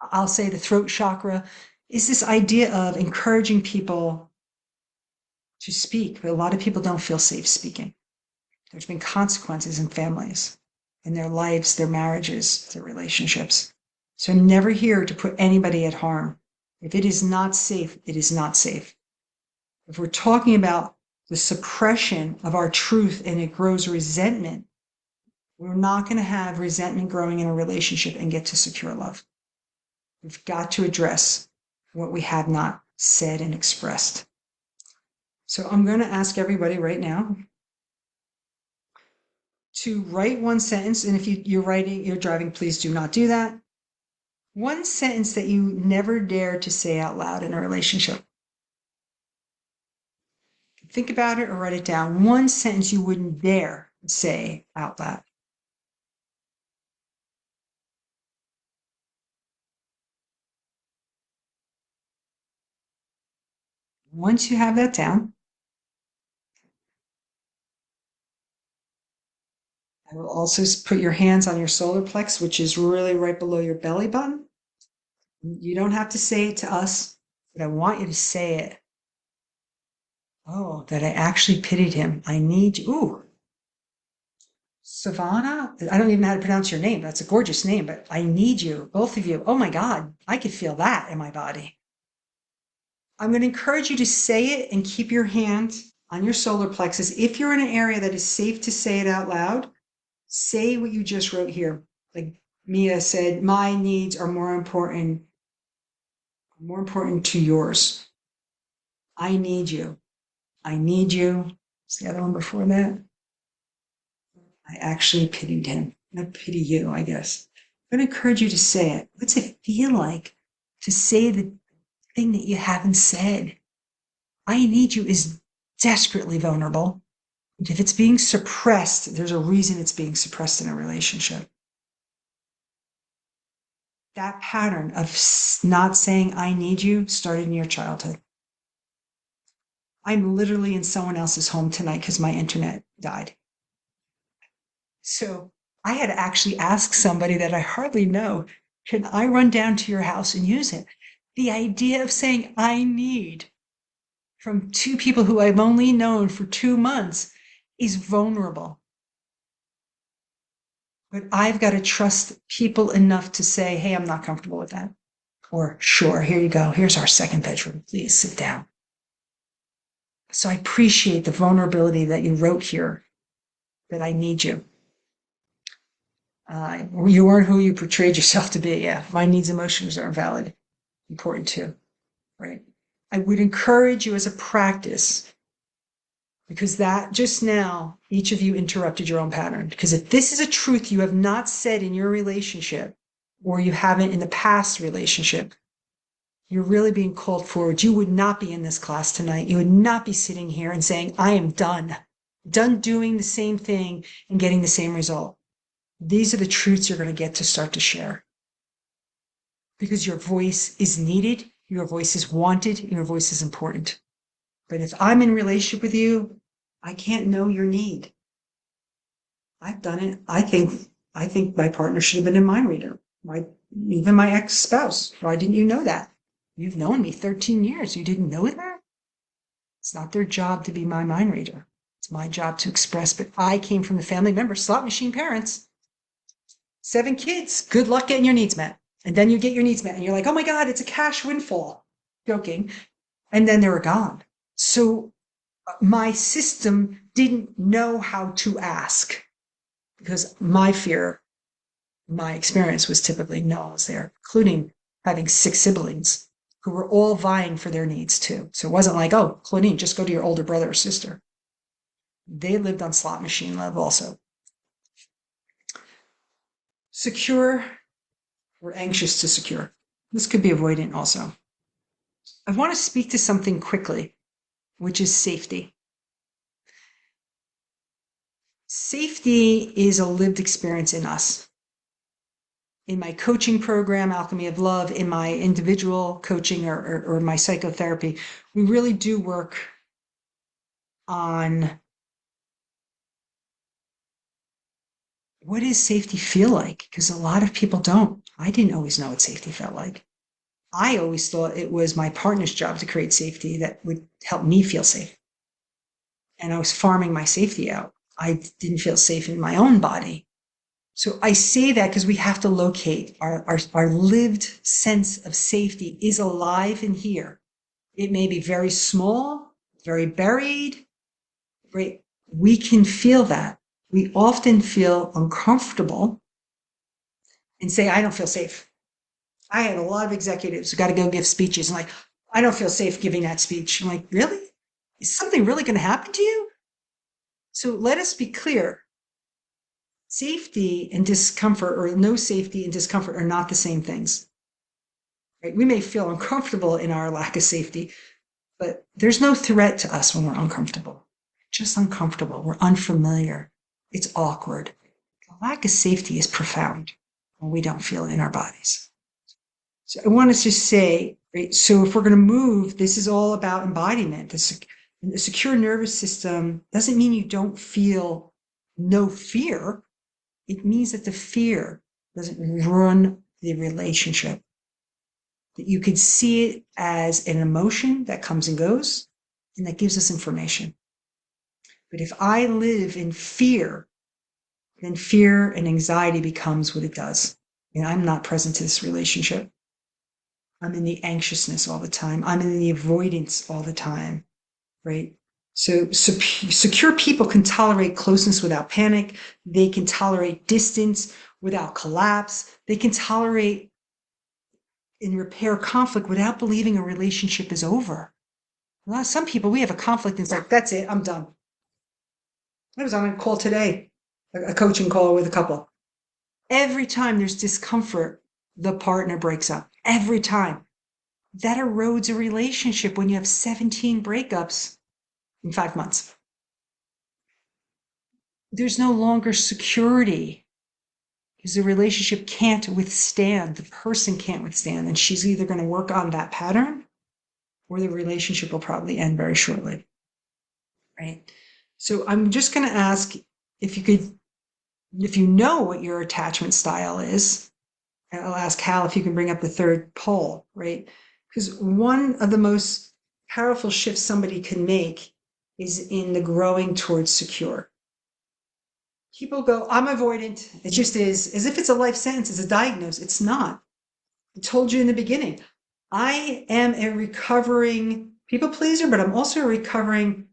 I'll say the throat chakra is this idea of encouraging people to speak, but a lot of people don't feel safe speaking. There's been consequences in families, in their lives, their marriages, their relationships. So I'm never here to put anybody at harm. If it is not safe, it is not safe. If we're talking about the suppression of our truth and it grows resentment, we're not going to have resentment growing in a relationship and get to secure love. We've got to address what we have not said and expressed. So I'm going to ask everybody right now to write one sentence. And if you're driving, please do not do that. One sentence that you never dare to say out loud in a relationship. Think about it or write it down. One sentence you wouldn't dare say out loud. Once you have that down, I will also put your hands on your solar plex, which is really right below your belly button. You don't have to say it to us, but I want you to say it. Oh, that I actually pitied him. I need you. Ooh, Savannah? I don't even know how to pronounce your name. That's a gorgeous name, but I need you, both of you. Oh my God, I could feel that in my body. I'm going to encourage you to say it and keep your hand on your solar plexus. If you're in an area that is safe to say it out loud, say what you just wrote here. Like Mia said, my needs are more important to yours. I need you. I need you. What's the other one before that? I actually pitied him. I pity you, I guess. I'm going to encourage you to say it. What's it feel like to say the thing that you haven't said? I need you is desperately vulnerable. And if it's being suppressed, there's a reason it's being suppressed in a relationship. That pattern of not saying I need you started in your childhood. I'm literally in someone else's home tonight because my internet died. So I had to actually ask somebody that I hardly know, can I run down to your house and use it? The idea of saying I need from two people who I've only known for 2 months is vulnerable. But I've got to trust people enough to say, hey, I'm not comfortable with that. Or, sure, here you go. Here's our second bedroom. Please sit down. So I appreciate the vulnerability that you wrote here, that I need you. You aren't who you portrayed yourself to be. Yeah, my needs, emotions are valid, important too, right? I would encourage you as a practice, because that just now, each of you interrupted your own pattern. Because if this is a truth you have not said in your relationship, or you haven't in the past relationship, you're really being called forward. You would not be in this class tonight. You would not be sitting here and saying, I am done doing the same thing and getting the same result. These are the truths you're going to get to start to share, because your voice is needed, your voice is wanted, your voice is important. But if I'm in a relationship with you, I can't know your need. I've done it. I think my partner should have been a mind reader. Even my ex-spouse. Why didn't you know that? You've known me 13 years. You didn't know that? It's not their job to be my mind reader. It's my job to express. But I came from the family member, slot machine parents, 7 kids. Good luck getting your needs met. And then you get your needs met and you're like, oh my God, it's a cash windfall. Joking. And then they were gone. So my system didn't know how to ask, because my fear, my experience was typically no one was there, including having 6 siblings who were all vying for their needs too. So it wasn't like, oh, Claudine, just go to your older brother or sister. They lived on slot machine love also. Secure or anxious to secure. This could be avoidant also. I want to speak to something quickly, which is safety. Safety is a lived experience in us. In my coaching program, Alchemy of Love, in my individual coaching or my psychotherapy, we really do work on what does safety feel like? Because a lot of people don't. I didn't always know what safety felt like. I always thought it was my partner's job to create safety that would help me feel safe. And I was farming my safety out. I didn't feel safe in my own body. So I say that because we have to locate our lived sense of safety is alive in here. It may be very small, very buried, right? We can feel that. We often feel uncomfortable and say, I don't feel safe. I had a lot of executives who got to go give speeches and like, I don't feel safe giving that speech. I'm like, really? Is something really going to happen to you? So let us be clear. Safety and discomfort, or no safety and discomfort, are not the same things. Right? We may feel uncomfortable in our lack of safety, but there's no threat to us when we're uncomfortable. Just uncomfortable. We're unfamiliar. It's awkward. The lack of safety is profound when we don't feel it in our bodies. So I want to just say, right? So if we're going to move, this is all about embodiment. The secure nervous system doesn't mean you don't feel no fear. It means that the fear doesn't run the relationship, that you could see it as an emotion that comes and goes and that gives us information. But if I live in fear, then fear and anxiety becomes what it does. And I'm not present to this relationship. I'm in the anxiousness all the time. I'm in the avoidance all the time, right? So secure people can tolerate closeness without panic. They can tolerate distance without collapse. They can tolerate and repair conflict without believing a relationship is over. Some people, we have a conflict and it's like, that's it, I'm done. I was on a call today, a coaching call with a couple. Every time there's discomfort, the partner breaks up. Every time. That erodes a relationship when you have 17 breakups in 5 months. There's no longer security because the relationship can't withstand, the person can't withstand, and she's either going to work on that pattern or the relationship will probably end very shortly, right? So I'm just going to ask if you could, if you know what your attachment style is, I'll ask Hal if you can bring up the third poll, right? Because one of the most powerful shifts somebody can make is in the growing towards secure. People go, I'm avoidant. It just is, as if it's a life sentence, it's a diagnosis. It's not. I told you in the beginning, I am a recovering people pleaser, but I'm also a recovering,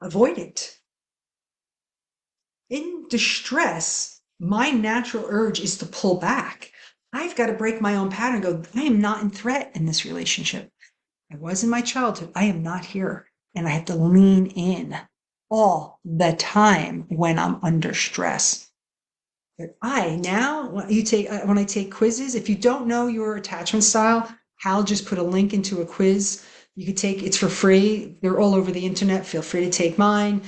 avoidant. In distress, my natural urge is to pull back. I've got to break my own pattern and go, I am not in threat in this relationship. I was in my childhood. I am not here. And I have to lean in all the time when I'm under stress. But when I take quizzes, if you don't know your attachment style, Hal just put a link into a quiz. You could take, it's for free. They're all over the internet. Feel free to take mine.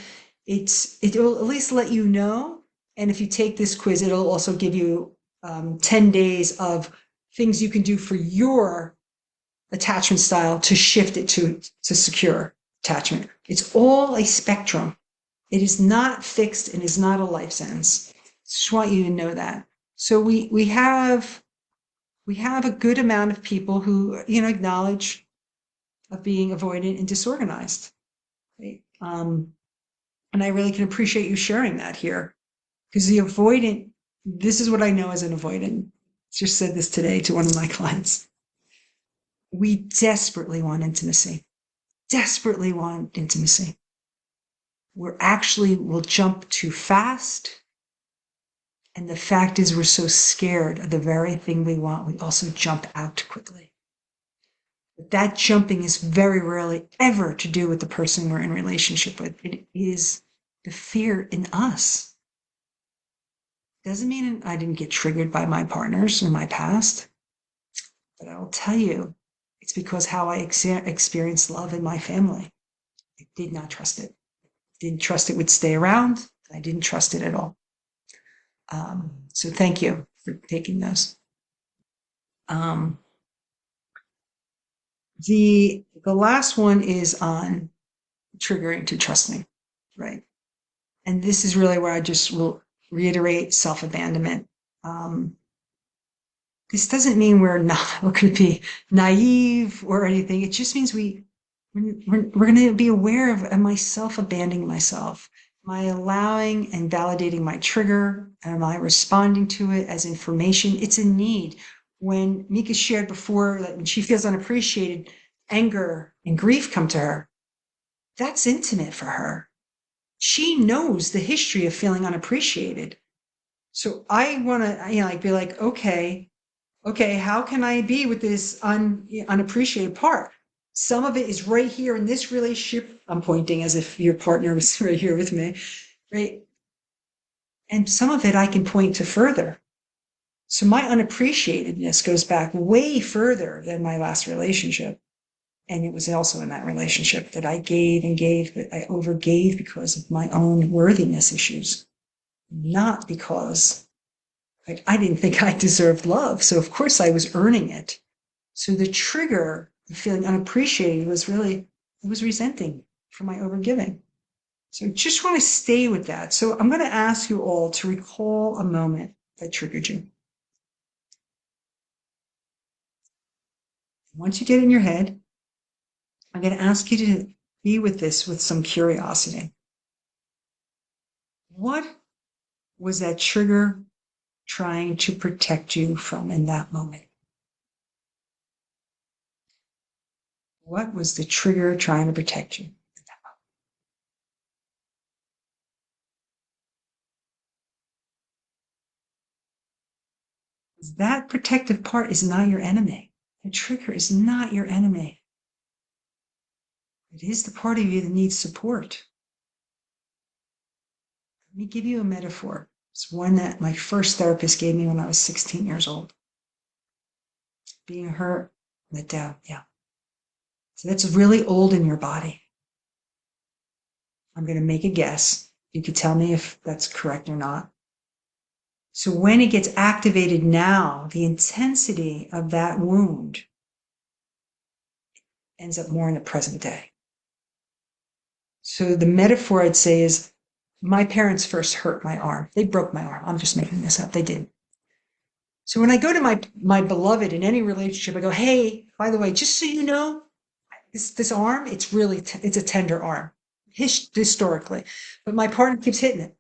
It will at least let you know. And if you take this quiz, it'll also give you 10 days of things you can do for your attachment style to shift it to secure attachment. It's all a spectrum. It is not fixed and is not a life sentence. Just want you to know that. So we have a good amount of people who acknowledge of being avoidant and disorganized. Right? And I really can appreciate you sharing that here, because the avoidant, this is what I know as an avoidant. Just said this today to one of my clients. We desperately want intimacy. Desperately want intimacy. We'll jump too fast. And the fact is, we're so scared of the very thing we want, we also jump out quickly. But that jumping is very rarely ever to do with the person we're in relationship with. It is the fear in us. Doesn't mean I didn't get triggered by my partners in my past, but I will tell you, it's because how I experienced love in my family. I did not trust it. Didn't trust it would stay around. I didn't trust it at all. So thank you for taking those. The last one is on triggering to trusting, right? And this is really where I just will reiterate self-abandonment. This doesn't mean we're going to be naive or anything. It just means we're going to be aware of, am I self-abandoning myself? Am I allowing and validating my trigger? Am I responding to it as information? It's a need. When Mika shared before that when she feels unappreciated, anger and grief come to her, that's intimate for her. She knows the history of feeling unappreciated. So I want to, be like, okay, how can I be with this unappreciated part? Some of it is right here in this relationship. I'm pointing as if your partner was right here with me, right? And some of it I can point to further. So my unappreciatedness goes back way further than my last relationship. And it was also in that relationship that I gave and gave, but I overgave because of my own worthiness issues, not because I didn't think I deserved love. So of course I was earning it. So the trigger of feeling unappreciated was really, it was resenting for my overgiving. So just want to stay with that. So I'm going to ask you all to recall a moment that triggered you. Once you get it in your head, I'm going to ask you to be with this with some curiosity. What was that trigger trying to protect you from in that moment? What was the trigger trying to protect you? That protective part is not your enemy. The trigger is not your enemy. It is the part of you that needs support. Let me give you a metaphor. It's one that my first therapist gave me when I was 16 years old. Being hurt, let down. Yeah. So that's really old in your body. I'm going to make a guess. You could tell me if that's correct or not. So when it gets activated now, the intensity of that wound ends up more in the present day. So the metaphor I'd say is my parents first hurt my arm. They broke my arm. I'm just making this up. They did. So when I go to my beloved in any relationship, I go, hey, by the way, just so you know, this arm, it's really, it's a tender arm historically, but my partner keeps hitting it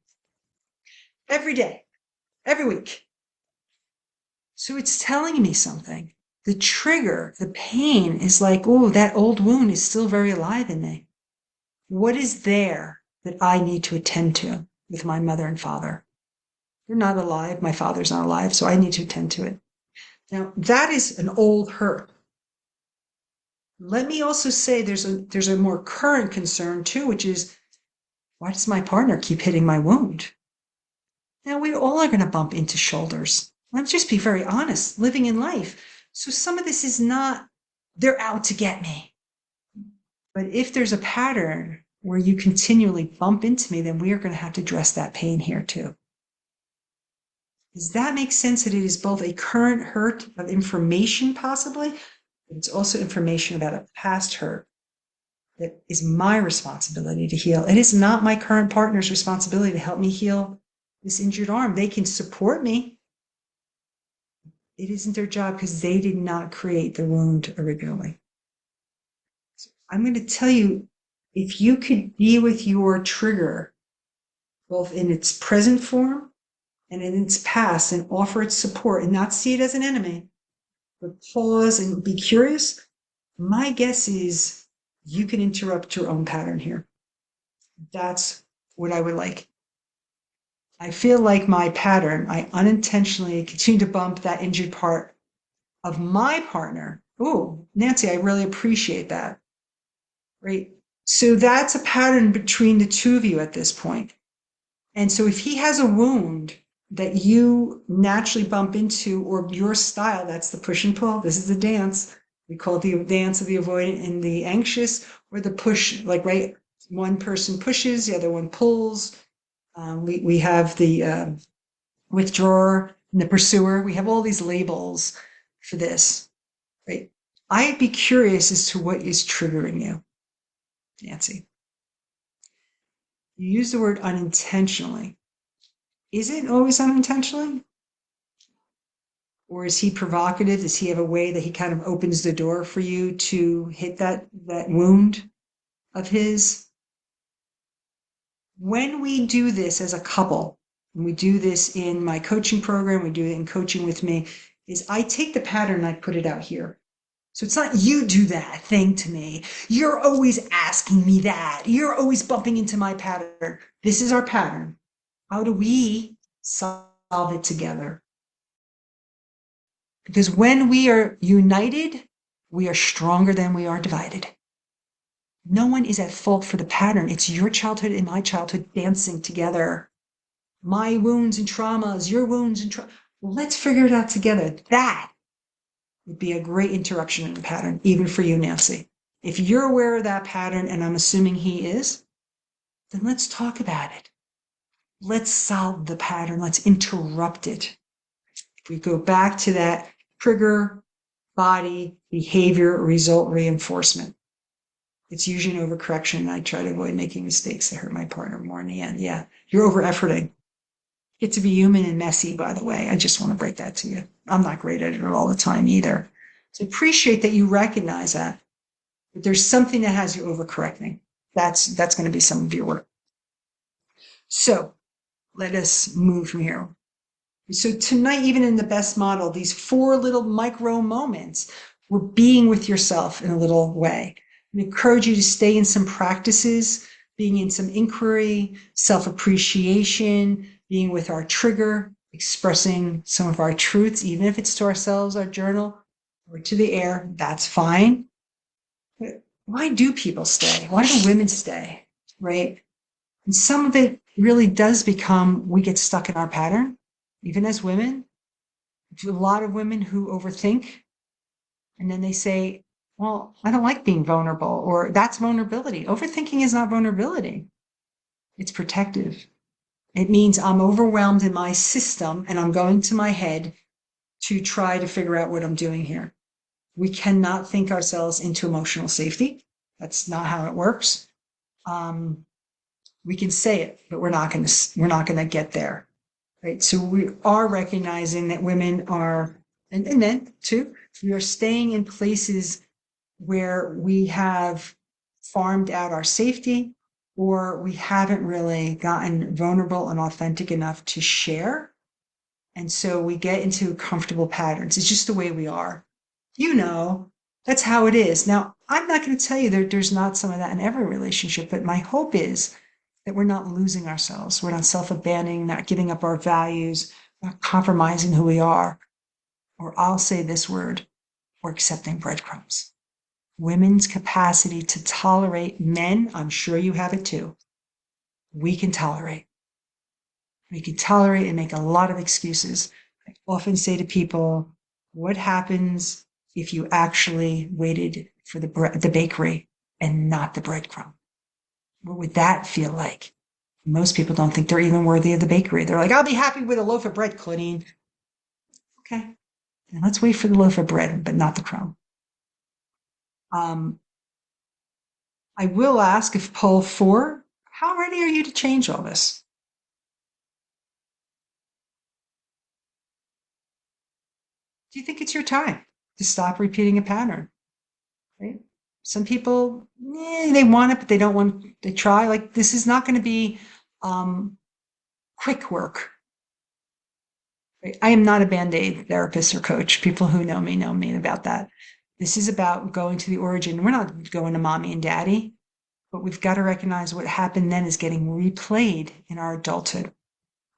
every day, every week. So it's telling me something. The trigger, the pain is like, oh, that old wound is still very alive in me. What is there that I need to attend to with my mother and father? They're not alive. My father's not alive, so I need to attend to it. Now, that is an old hurt. Let me also say there's a more current concern too, which is, why does my partner keep hitting my wound? Now, we all are going to bump into shoulders. Let's just be very honest, living in life. So some of this is not, they're out to get me. But if there's a pattern where you continually bump into me, then we are going to have to address that pain here too. Does that make sense that it is both a current hurt of information possibly, but it's also information about a past hurt that is my responsibility to heal. It is not my current partner's responsibility to help me heal this injured arm. They can support me. It isn't their job because they did not create the wound originally. So I'm going to tell you, if you could be with your trigger, both in its present form and in its past, and offer its support and not see it as an enemy, but pause and be curious, my guess is you can interrupt your own pattern here. That's what I would like. I feel like my pattern, I unintentionally continue to bump that injured part of my partner. Oh, Nancy, I really appreciate that. Right. So that's a pattern between the two of you at this point. And so if he has a wound that you naturally bump into, or your style, that's the push and pull. This is the dance. We call it the dance of the avoidant and the anxious, or the push, like, right, one person pushes, the other one pulls. We have the withdrawer and the pursuer. We have all these labels for this, right? I'd be curious as to what is triggering you, Nancy. You use the word unintentionally. Is it always unintentionally? Or is he provocative? Does he have a way that he kind of opens the door for you to hit that wound of his? When we do this as a couple, and we do this in my coaching program, we do it in coaching with me, is I take the pattern and I put it out here. So it's not you do that thing to me. You're always asking me that. You're always bumping into my pattern. This is our pattern. How do we solve it together? Because when we are united, we are stronger than we are divided. No one is at fault for the pattern. It's your childhood and my childhood dancing together. My wounds and traumas, your wounds and traumas. Let's figure it out together. That would be a great interruption in the pattern, even for you, Nancy. If you're aware of that pattern, and I'm assuming he is, then let's talk about it. Let's solve the pattern. Let's interrupt it. If we go back to that trigger body, behavior, result reinforcement. It's usually an overcorrection. I try to avoid making mistakes that hurt my partner more in the end. Yeah, you're over efforting. Get to be human and messy, by the way. I just want to break that to you. I'm not great at it all the time either. So appreciate that you recognize that. But there's something that has you overcorrecting. That's going to be some of your work. So let us move from here. So tonight, even in the best model, these 4 little micro moments, we're being with yourself in a little way. I encourage you to stay in some practices, being in some inquiry, self-appreciation, being with our trigger, expressing some of our truths, even if it's to ourselves, our journal, or to the air, that's fine. But why do people stay? Why do women stay, right? And some of it really does become, we get stuck in our pattern, even as women. A lot of women who overthink and then they say, well, I don't like being vulnerable, or that's vulnerability. Overthinking is not vulnerability. It's protective. It means I'm overwhelmed in my system and I'm going to my head to try to figure out what I'm doing here. We cannot think ourselves into emotional safety. That's not how it works. We can say it, but we're not going to get there. Right. So we are recognizing that women are, and men too, we are staying in places where we have farmed out our safety, or we haven't really gotten vulnerable and authentic enough to share. And so we get into comfortable patterns. It's just the way we are. You know, that's how it is. Now, I'm not going to tell you that there's not some of that in every relationship, but my hope is that we're not losing ourselves. We're not self-abandoning, not giving up our values, not compromising who we are. Or I'll say this word, we're accepting breadcrumbs. Women's capacity to tolerate men, I'm sure you have it too. We can tolerate. We can tolerate and make a lot of excuses. I often say to people, what happens if you actually waited for the bakery and not the breadcrumb? What would that feel like? Most people don't think they're even worthy of the bakery. They're like, I'll be happy with a loaf of bread, Claudine. Okay. And let's wait for the loaf of bread, but not the crumb. I will ask if poll 4, how ready are you to change all this? Do you think it's your time to stop repeating a pattern? Right? Some people, they want it, but they don't want, they try. Like, this is not going to be quick work. Right? I am not a Band-Aid therapist or coach. People who know me about that. This is about going to the origin. We're not going to mommy and daddy, but we've got to recognize what happened then is getting replayed in our adulthood.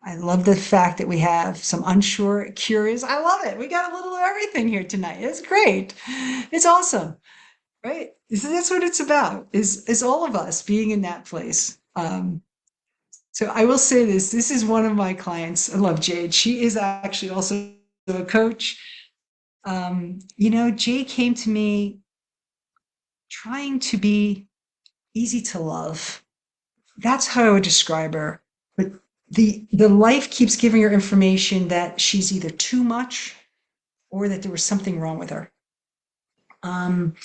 I love the fact that we have some unsure, curious. I love it. We got a little of everything here tonight. It's great. It's awesome, right? That's what it's about. Is all of us being in that place. So I will say this. This is one of my clients. I love Jade. She is actually also a coach. Jade came to me trying to be easy to love. That's how I would describe her. But the life keeps giving her information that she's either too much or that there was something wrong with her. And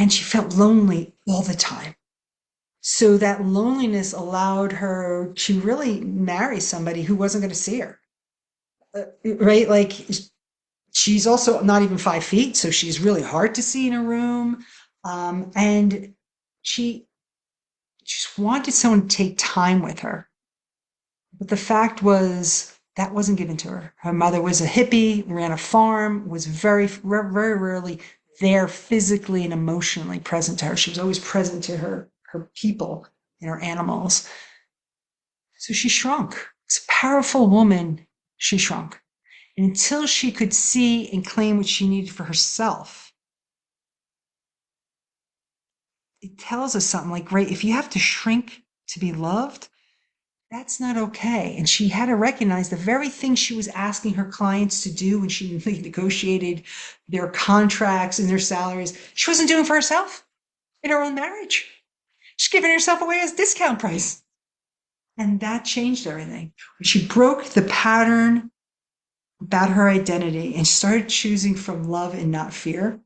she felt lonely all the time. So that loneliness allowed her to really marry somebody who wasn't going to see her. Right? Like, she's also not even 5 feet, so she's really hard to see in a room. And she just wanted someone to take time with her. But the fact was that wasn't given to her. Her mother was a hippie, ran a farm, was very, very rarely there physically and emotionally present to her. She was always present to her people and her animals. So she shrunk. As a powerful woman, she shrunk. And until she could see and claim what she needed for herself, it tells us something like, great, if you have to shrink to be loved, that's not okay. And she had to recognize the very thing she was asking her clients to do when she negotiated their contracts and their salaries, she wasn't doing for herself in her own marriage. She's giving herself away as discount price. And that changed everything. When she broke the pattern about her identity and started choosing from love and not fear,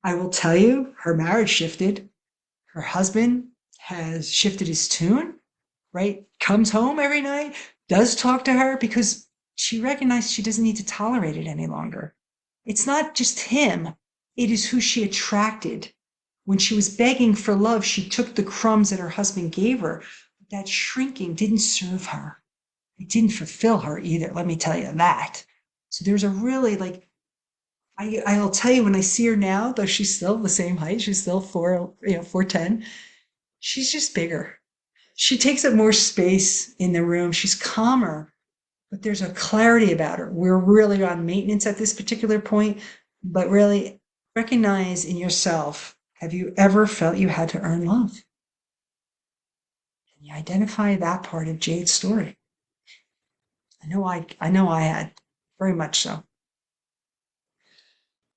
I will tell you, her marriage shifted. Her husband has shifted his tune, right? Comes home every night, does talk to her because she recognized she doesn't need to tolerate it any longer. It's not just him, it is who she attracted. When she was begging for love, she took the crumbs that her husband gave her. That shrinking didn't serve her. It didn't fulfill her either. Let me tell you that. So there's a really like I'll tell you when I see her now, though she's still the same height, she's still 4'10", she's just bigger. She takes up more space in the room. She's calmer, but there's a clarity about her. We're really on maintenance at this particular point, but really recognize in yourself, have you ever felt you had to earn love? Can you identify that part of Jade's story? I know I had, very much so.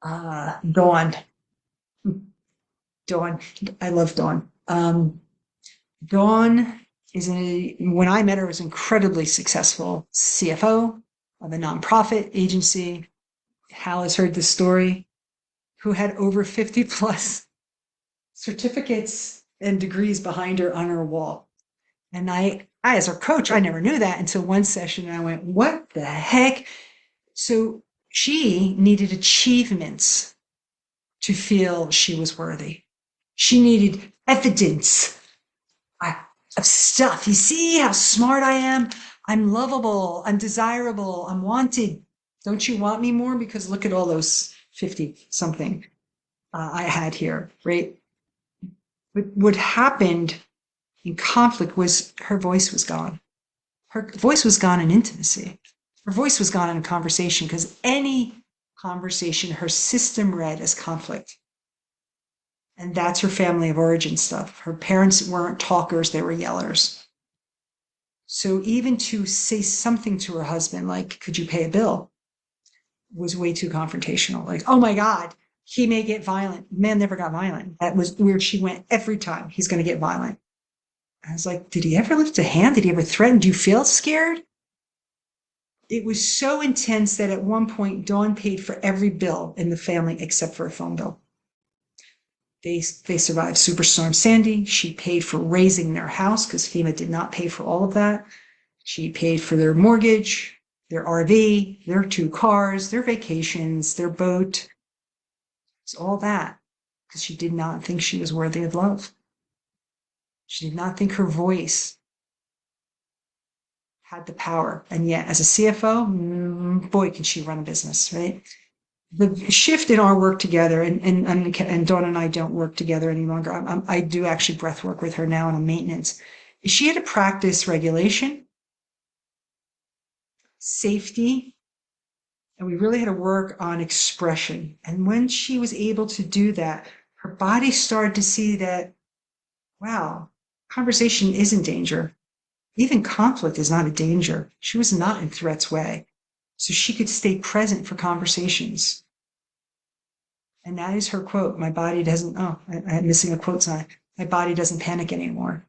Dawn. Dawn. I love Dawn. Dawn when I met her, was incredibly successful CFO of a nonprofit agency. Hal has heard the story, who had over 50 plus certificates and degrees behind her on her wall. And I, as her coach, I never knew that until one session. And I went, what the heck? So she needed achievements to feel she was worthy. She needed evidence of stuff. You see how smart I am? I'm lovable. I'm desirable. I'm wanted. Don't you want me more? Because look at all those 50 something I had here, right? But what happened in conflict was her voice was gone. Her voice was gone in intimacy. Her voice was gone in conversation because any conversation her system read as conflict. And that's her family of origin stuff. Her parents weren't talkers, they were yellers. So even to say something to her husband, like, could you pay a bill, was way too confrontational. Like, oh my God, he may get violent. Man never got violent. That was where she went every time. He's going to get violent. I was like, did he ever lift a hand? Did he ever threaten? Do you feel scared? It was so intense that at one point, Dawn paid for every bill in the family except for a phone bill. They survived Superstorm Sandy. She paid for raising their house because FEMA did not pay for all of that. She paid for their mortgage, their RV, their 2 cars, their vacations, their boat. It's all that because she did not think she was worthy of love. She did not think her voice had the power. And yet, as a CFO, boy, can she run a business, right? The shift in our work together, and Dawn and I don't work together any longer. I do actually breath work with her now on maintenance. She had to practice regulation, safety, and we really had to work on expression. And when she was able to do that, her body started to see that, wow, conversation isn't danger. Even conflict is not a danger. She was not in threat's way. So she could stay present for conversations. And that is her quote. My body doesn't, I'm missing a quote sign. My body doesn't panic anymore.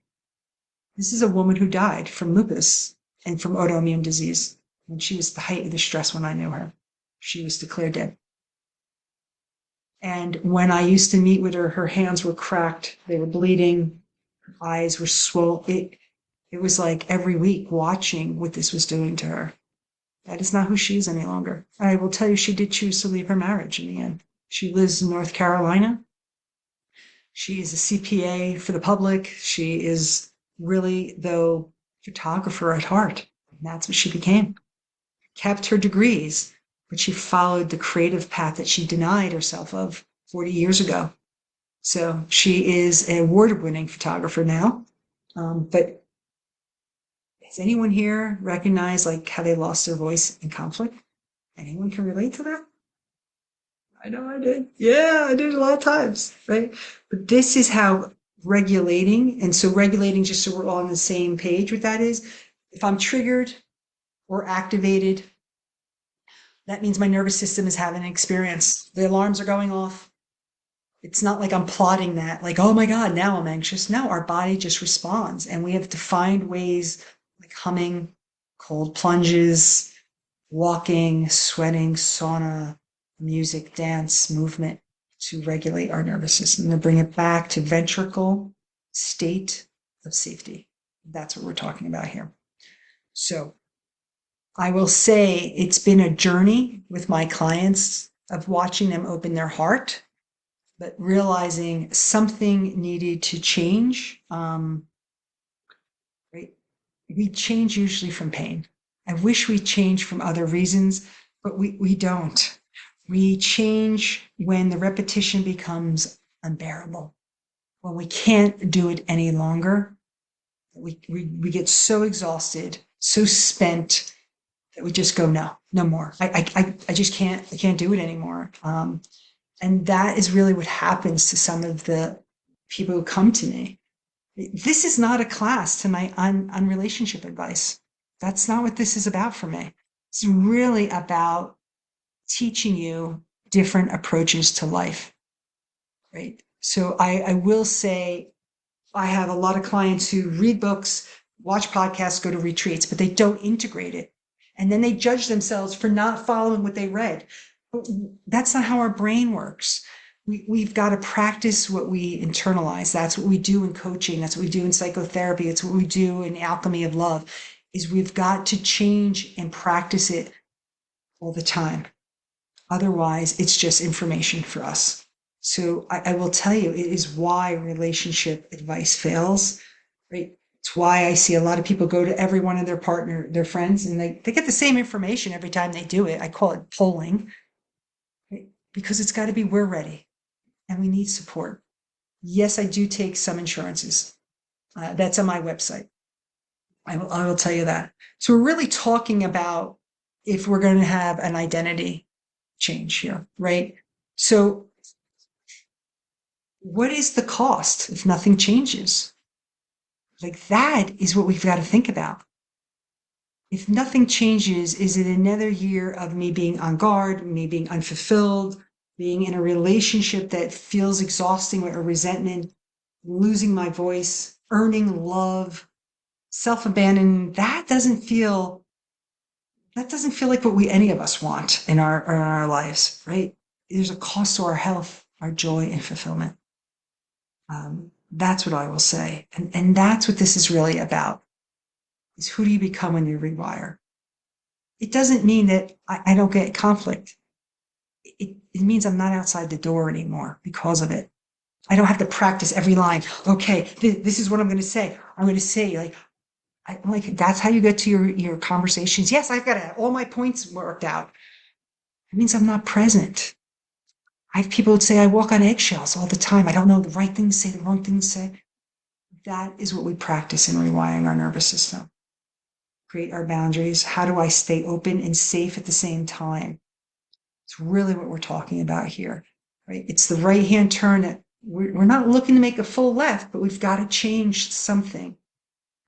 This is a woman who died from lupus and from autoimmune disease. When she was the height of the stress when I knew her. She was declared dead. And when I used to meet with her, her hands were cracked. They were bleeding. Her eyes were swollen. It was like every week watching what this was doing to her. That is not who she is any longer. I will tell you, she did choose to leave her marriage in the end. She lives in North Carolina. She is a CPA for the public. She is really, though, photographer at heart. And that's what she became. Kept her degrees, but she followed the creative path that she denied herself of 40 years ago. So she is an award-winning photographer now. But has anyone here recognized like how they lost their voice in conflict? Anyone can relate to that? I know I did. Yeah, I did a lot of times, right? But this is how regulating, and so regulating, just so we're all on the same page with that, is if I'm triggered or activated, that means my nervous system is having an experience. The alarms are going off. It's not like I'm plotting that, like, oh my God, now I'm anxious. No, our body just responds. And we have to find ways like humming, cold plunges, walking, sweating, sauna, music, dance, movement to regulate our nervous system, to bring it back to ventricle state of safety. That's what we're talking about here. So I will say it's been a journey with my clients of watching them open their heart, but realizing something needed to change. Right? We change usually from pain. I wish we changed from other reasons, but we don't. We change when the repetition becomes unbearable, when we can't do it any longer. We get so exhausted, so spent that we just go, no, no more. I just I can't do it anymore. And that is really what happens to some of the people who come to me. This is not a class tonight on relationship advice. That's not what this is about for me. It's really about teaching you different approaches to life, right? So I will say I have a lot of clients who read books, watch podcasts, go to retreats, but they don't integrate it. And then they judge themselves for not following what they read. But that's not how our brain works. We've got to practice what we internalize. That's what we do in coaching. That's what we do in psychotherapy. It's what we do in alchemy of love, is we've got to change and practice it all the time. Otherwise, it's just information for us. So I will tell you, it is why relationship advice fails, right? It's why I see a lot of people go to every one of their friends, and they get the same information every time they do it. I call it polling, right? Because it's got to be, we're ready and we need support. Yes, I do take some insurances. That's on my website. I will tell you that. So we're really talking about if we're going to have an identity change here, right? So what is the cost if nothing changes? Like, that is what we've got to think about. If nothing changes, is it another year of me being on guard, me being unfulfilled, being in a relationship that feels exhausting or resentment, losing my voice, earning love, self-abandonment? That doesn't feel like what any of us want in our lives, right? There's a cost to our health, our joy, and fulfillment. That's what I will say. And that's what this is really about, is who do you become when you rewire? It doesn't mean that I don't get conflict. It means I'm not outside the door anymore because of it. I don't have to practice every line. Okay, this is what I'm going to say. I'm going to say, like, that's how you get to your conversations. Yes, I've got all my points worked out. It means I'm not present. I have people that say I walk on eggshells all the time. I don't know the right thing to say, the wrong thing to say. That is what we practice in rewiring our nervous system. Create our boundaries. How do I stay open and safe at the same time? It's really what we're talking about here, right? It's the right-hand turn that we're not looking to make a full left, but we've got to change something.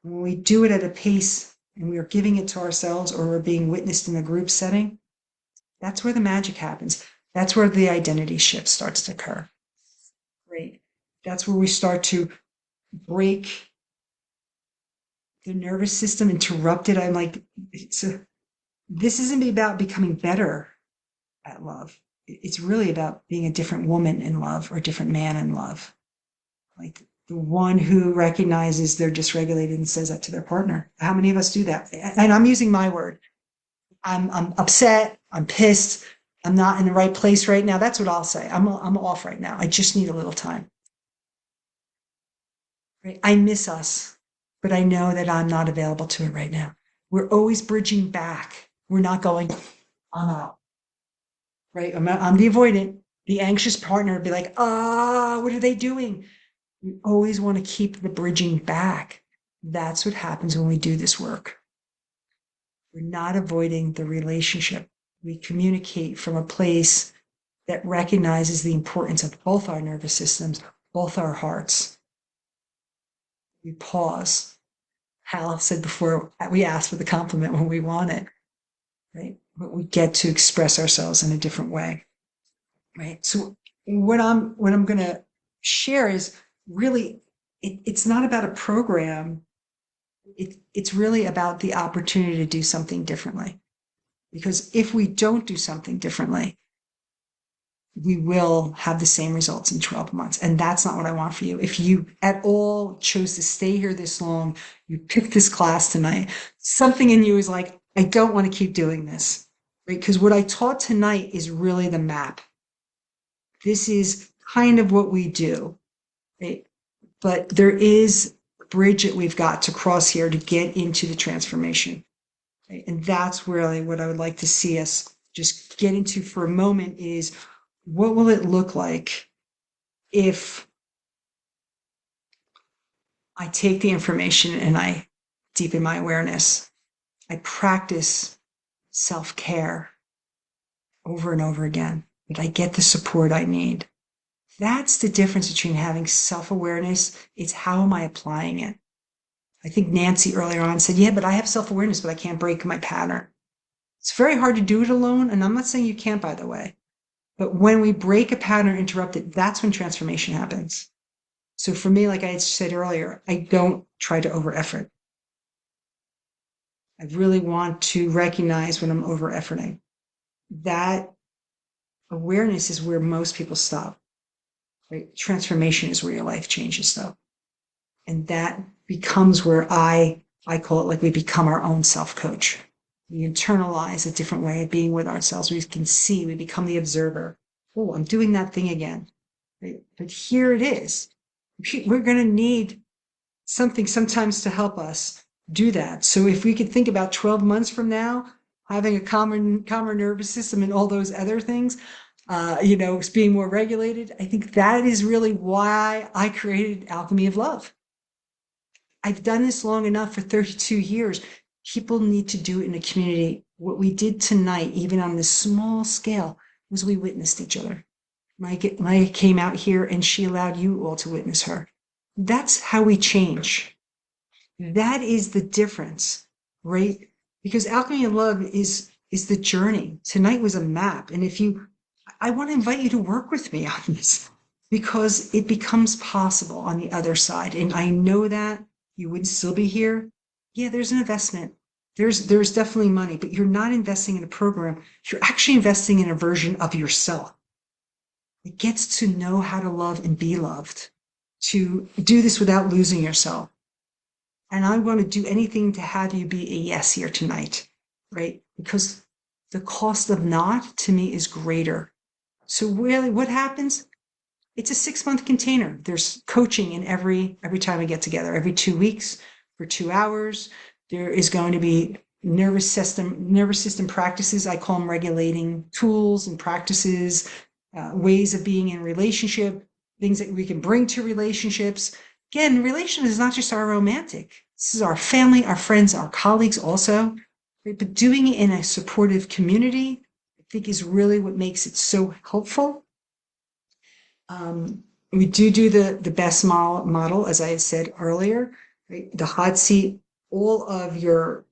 When we do it at a pace and we are giving it to ourselves, or we're being witnessed in a group setting, that's where the magic happens. That's where the identity shift starts to occur. Right? That's where we start to break the nervous system, interrupt it. I'm like, this isn't about becoming better at love. It's really about being a different woman in love or a different man in love. Like the one who recognizes they're dysregulated and says that to their partner. How many of us do that? And I'm using my word. I'm upset. I'm pissed. I'm not in the right place right now. That's what I'll say. I'm off right now. I just need a little time. Right? I miss us, but I know that I'm not available to it right now. We're always bridging back. We're not going, I'm out. Right? I'm the avoidant. The anxious partner would be like, what are they doing? We always want to keep the bridging back. That's what happens when we do this work. We're not avoiding the relationship. We communicate from a place that recognizes the importance of both our nervous systems, both our hearts. We pause. Hal said before, we ask for the compliment when we want it, right? But we get to express ourselves in a different way, right? So what I'm going to share is really, it's not about a program. It's really about the opportunity to do something differently. Because if we don't do something differently, we will have the same results in 12 months. And that's not what I want for you. If you at all chose to stay here this long, you picked this class tonight, something in you is like, I don't want to keep doing this, right? Because what I taught tonight is really the map. This is kind of what we do, right? But there is a bridge that we've got to cross here to get into the transformation. Right? And that's really what I would like to see us just get into for a moment is what will it look like if I take the information and I deepen my awareness? I practice self-care over and over again, that I get the support I need. That's the difference between having self-awareness. It's how am I applying it? I think Nancy earlier on said, yeah, but I have self-awareness, but I can't break my pattern. It's very hard to do it alone. And I'm not saying you can't, by the way. But when we break a pattern, interrupt it, that's when transformation happens. So for me, like I had said earlier, I don't try to over effort. I really want to recognize when I'm over efforting. That awareness is where most people stop. Right? Transformation is where your life changes, though. And that becomes where I call it like we become our own self-coach. We internalize a different way of being with ourselves. We can see, we become the observer. Oh, I'm doing that thing again. Right? But here it is. We're going to need something sometimes to help us do that. So if we could think about 12 months from now, having a calmer nervous system and all those other things, being more regulated, I think that is really why I created Alchemy of Love. I've done this long enough for 32 years. People need to do it in a community. What we did tonight, even on this small scale, was we witnessed each other. Maya came out here and she allowed you all to witness her. That's how we change. That is the difference, right? Because Alchemy of Love is the journey. Tonight was a map. And I want to invite you to work with me on this because it becomes possible on the other side. And I know that you would still be here. Yeah, there's an investment. There's definitely money, but you're not investing in a program. You're actually investing in a version of yourself. It gets to know how to love and be loved, to do this without losing yourself. And I want to do anything to have you be a yes here tonight, right? Because the cost of not to me is greater. So really what happens? It's a 6-month container. There's coaching in every time we get together, every 2 weeks for 2 hours. There is going to be nervous system practices. I call them regulating tools and practices, ways of being in relationship, things that we can bring to relationships. Again, relationship is not just our romantic. This is our family, our friends, our colleagues also. Right? But doing it in a supportive community, I think is really what makes it so helpful. We do the best model, as I had said earlier, right? The hot seat, all of your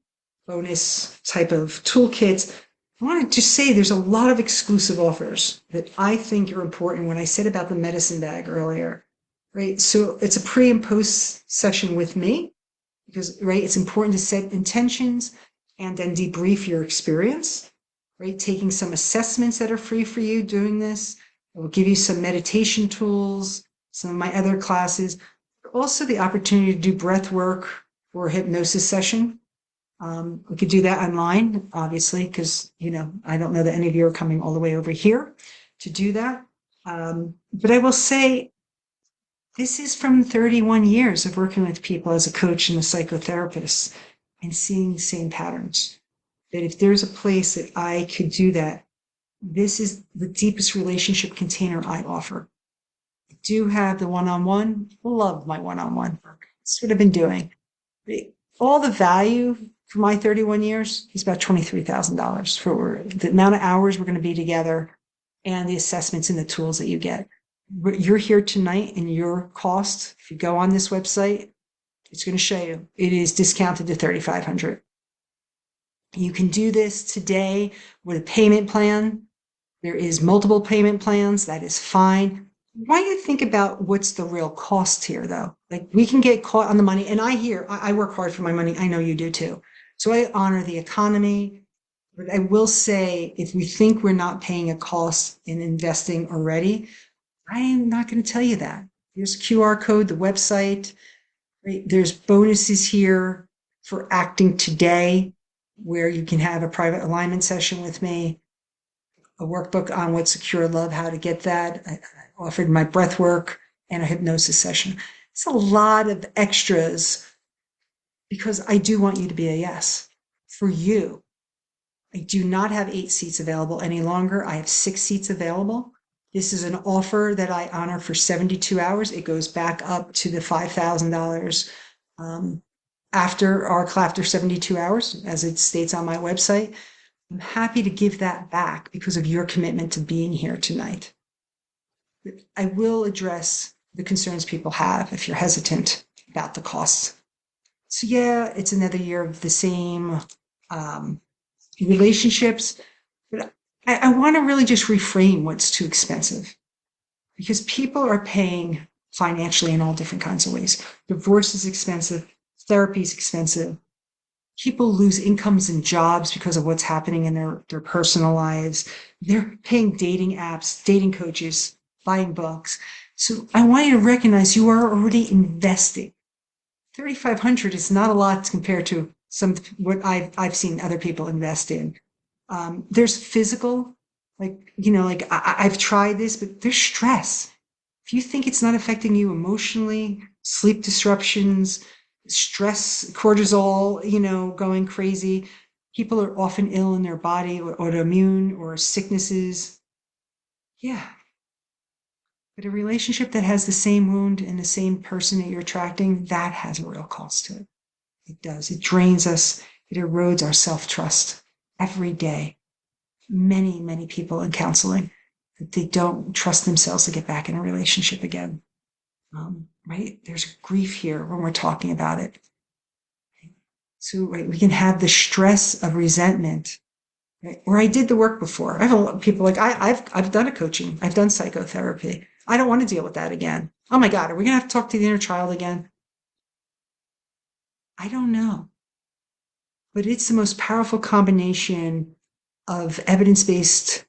bonus type of toolkits. I wanted to say there's a lot of exclusive offers that I think are important when I said about the medicine bag earlier, right? So it's a pre and post session with me because, right, it's important to set intentions and then debrief your experience, right? Taking some assessments that are free for you doing this. I will give you some meditation tools, some of my other classes, also the opportunity to do breath work or a hypnosis session. We could do that online, obviously, because, I don't know that any of you are coming all the way over here to do that. But I will say, this is from 31 years of working with people as a coach and a psychotherapist and seeing the same patterns. That if there's a place that I could do that, this is the deepest relationship container I offer. I do have the one-on-one. Love my one-on-one work. That's what I've been doing. All the value for my 31 years is about $23,000 for the amount of hours we're going to be together and the assessments and the tools that you get. You're here tonight and your cost, if you go on this website, it's going to show you it is discounted to $3,500. You can do this today with a payment plan. There is multiple payment plans. That is fine. Why do you think about what's the real cost here, though? Like we can get caught on the money. And I work hard for my money. I know you do too. So I honor the economy, But I will say, if we think we're not paying a cost in investing already, I am not going to tell you that. Here's a QR code, the website, right? There's bonuses here for acting today, where you can have a private alignment session with me, a workbook on what secure love, how to get that. I offered my breath work and a hypnosis session. It's a lot of extras because I do want you to be a yes for you. I do not have 8 seats available any longer. I have 6 seats available. This is an offer that I honor for 72 hours. It goes back up to the $5,000 after 72 hours, as it states on my website. I'm happy to give that back because of your commitment to being here tonight. I will address the concerns people have if you're hesitant about the costs. So yeah, it's another year of the same relationships, but I want to really just reframe what's too expensive, because people are paying financially in all different kinds of ways. Divorce is expensive, therapy is expensive. People lose incomes and jobs because of what's happening in their personal lives. They're paying dating apps, dating coaches, buying books. So I want you to recognize you are already investing. 3,500 is not a lot compared to what I've seen other people invest in. There's physical, like I've tried this, but there's stress. If you think it's not affecting you emotionally, sleep disruptions, stress, cortisol, going crazy. People are often ill in their body, or autoimmune or sicknesses. Yeah. But a relationship that has the same wound in the same person that you're attracting, that has a real cost to it. It does. It drains us. It erodes our self-trust every day. Many, many people in counseling, they don't trust themselves to get back in a relationship again. Right? There's grief here when we're talking about it. So right, we can have the stress of resentment, right? Where I did the work before. I have a lot of people like I've done a coaching, I've done psychotherapy. I don't want to deal with that again. Oh my God, are we gonna have to talk to the inner child again? I don't know. But it's the most powerful combination of evidence-based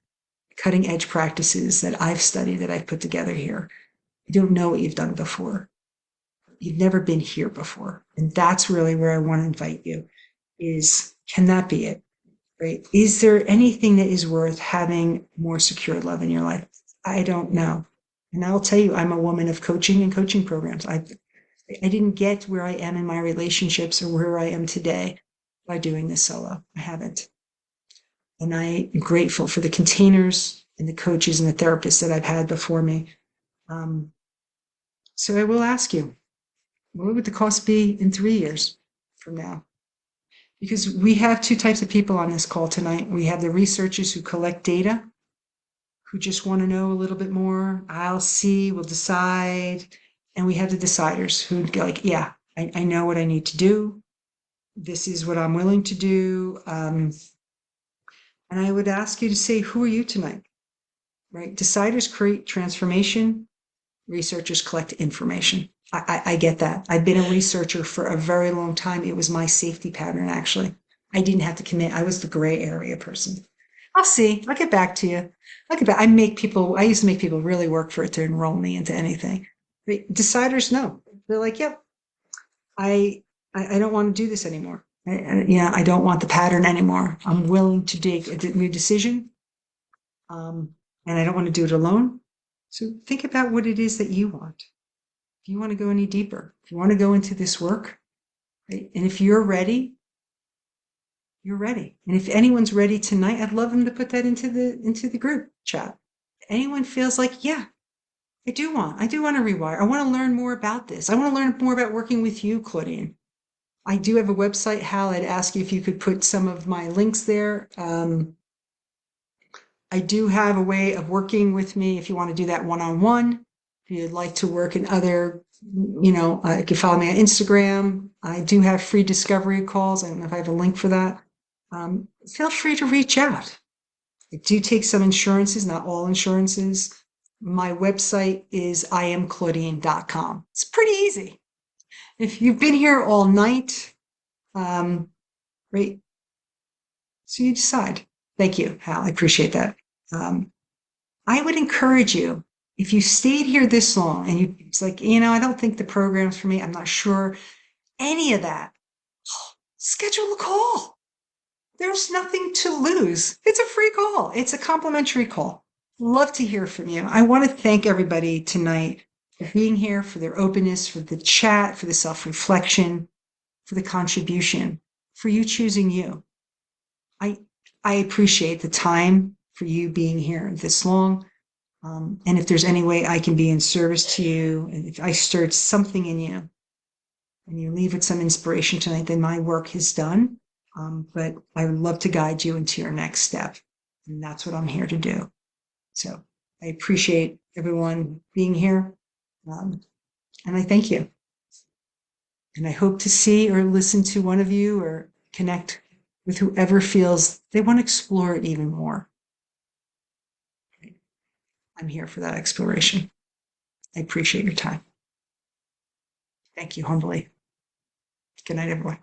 cutting edge practices that I've studied, that I've put together here. I don't know what you've done before. You've never been here before. And that's really where I want to invite you is, can that be it? Right? Is there anything that is worth having more secure love in your life? I don't know. And I'll tell you, I'm a woman of coaching and coaching programs. I didn't get where I am in my relationships or where I am today by doing this solo. I haven't. And I'm grateful for the containers and the coaches and the therapists that I've had before me. So I will ask you, what would the cost be in 3 years from now? Because we have 2 types of people on this call tonight. We have the researchers who collect data, who just want to know a little bit more. I'll see, we'll decide. And we have the deciders who go like, yeah, I know what I need to do. This is what I'm willing to do. And I would ask you to say, who are you tonight? Right? Deciders create transformation. Researchers collect information. I get that. I've been a researcher for a very long time. It was my safety pattern, actually. I didn't have to commit. I was the gray area person. I'll see. I'll get back to you. I'll get back. I used to make people really work for it to enroll me into anything. Deciders know. They're like, yep, I don't want to do this anymore. I don't want the pattern anymore. I'm willing to take a new decision. And I don't want to do it alone. So think about what it is that you want. If you want to go any deeper, if you want to go into this work, right? And if you're ready, you're ready. And if anyone's ready tonight, I'd love them to put that into the group chat. If anyone feels like, yeah, I do want to rewire. I want to learn more about this. I want to learn more about working with you, Claudine. I do have a website. Hal, I'd ask you if you could put some of my links there. I do have a way of working with me if you want to do that one-on-one. If you'd like to work in other, you can follow me on Instagram. I do have free discovery calls. I don't know if I have a link for that. Feel free to reach out. I do take some insurances, not all insurances. My website is iamclaudine.com. It's pretty easy. If you've been here all night, right? So you decide. Thank you, Hal. I appreciate that. I would encourage you, if you stayed here this long and it's like, I don't think the program's for me, I'm not sure, any of that, schedule a call. There's nothing to lose. It's a free call. It's a complimentary call. Love to hear from you. I want to thank everybody tonight for being here, for their openness, for the chat, for the self-reflection, for the contribution, for you choosing you. I appreciate the time for you being here this long. And if there's any way I can be in service to you, and if I stirred something in you and you leave with some inspiration tonight, then my work is done. But I would love to guide you into your next step. And that's what I'm here to do. So I appreciate everyone being here. And I thank you. And I hope to see or listen to one of you or connect with whoever feels they want to explore it even more. I'm here for that exploration. I appreciate your time. Thank you humbly. Good night, everyone.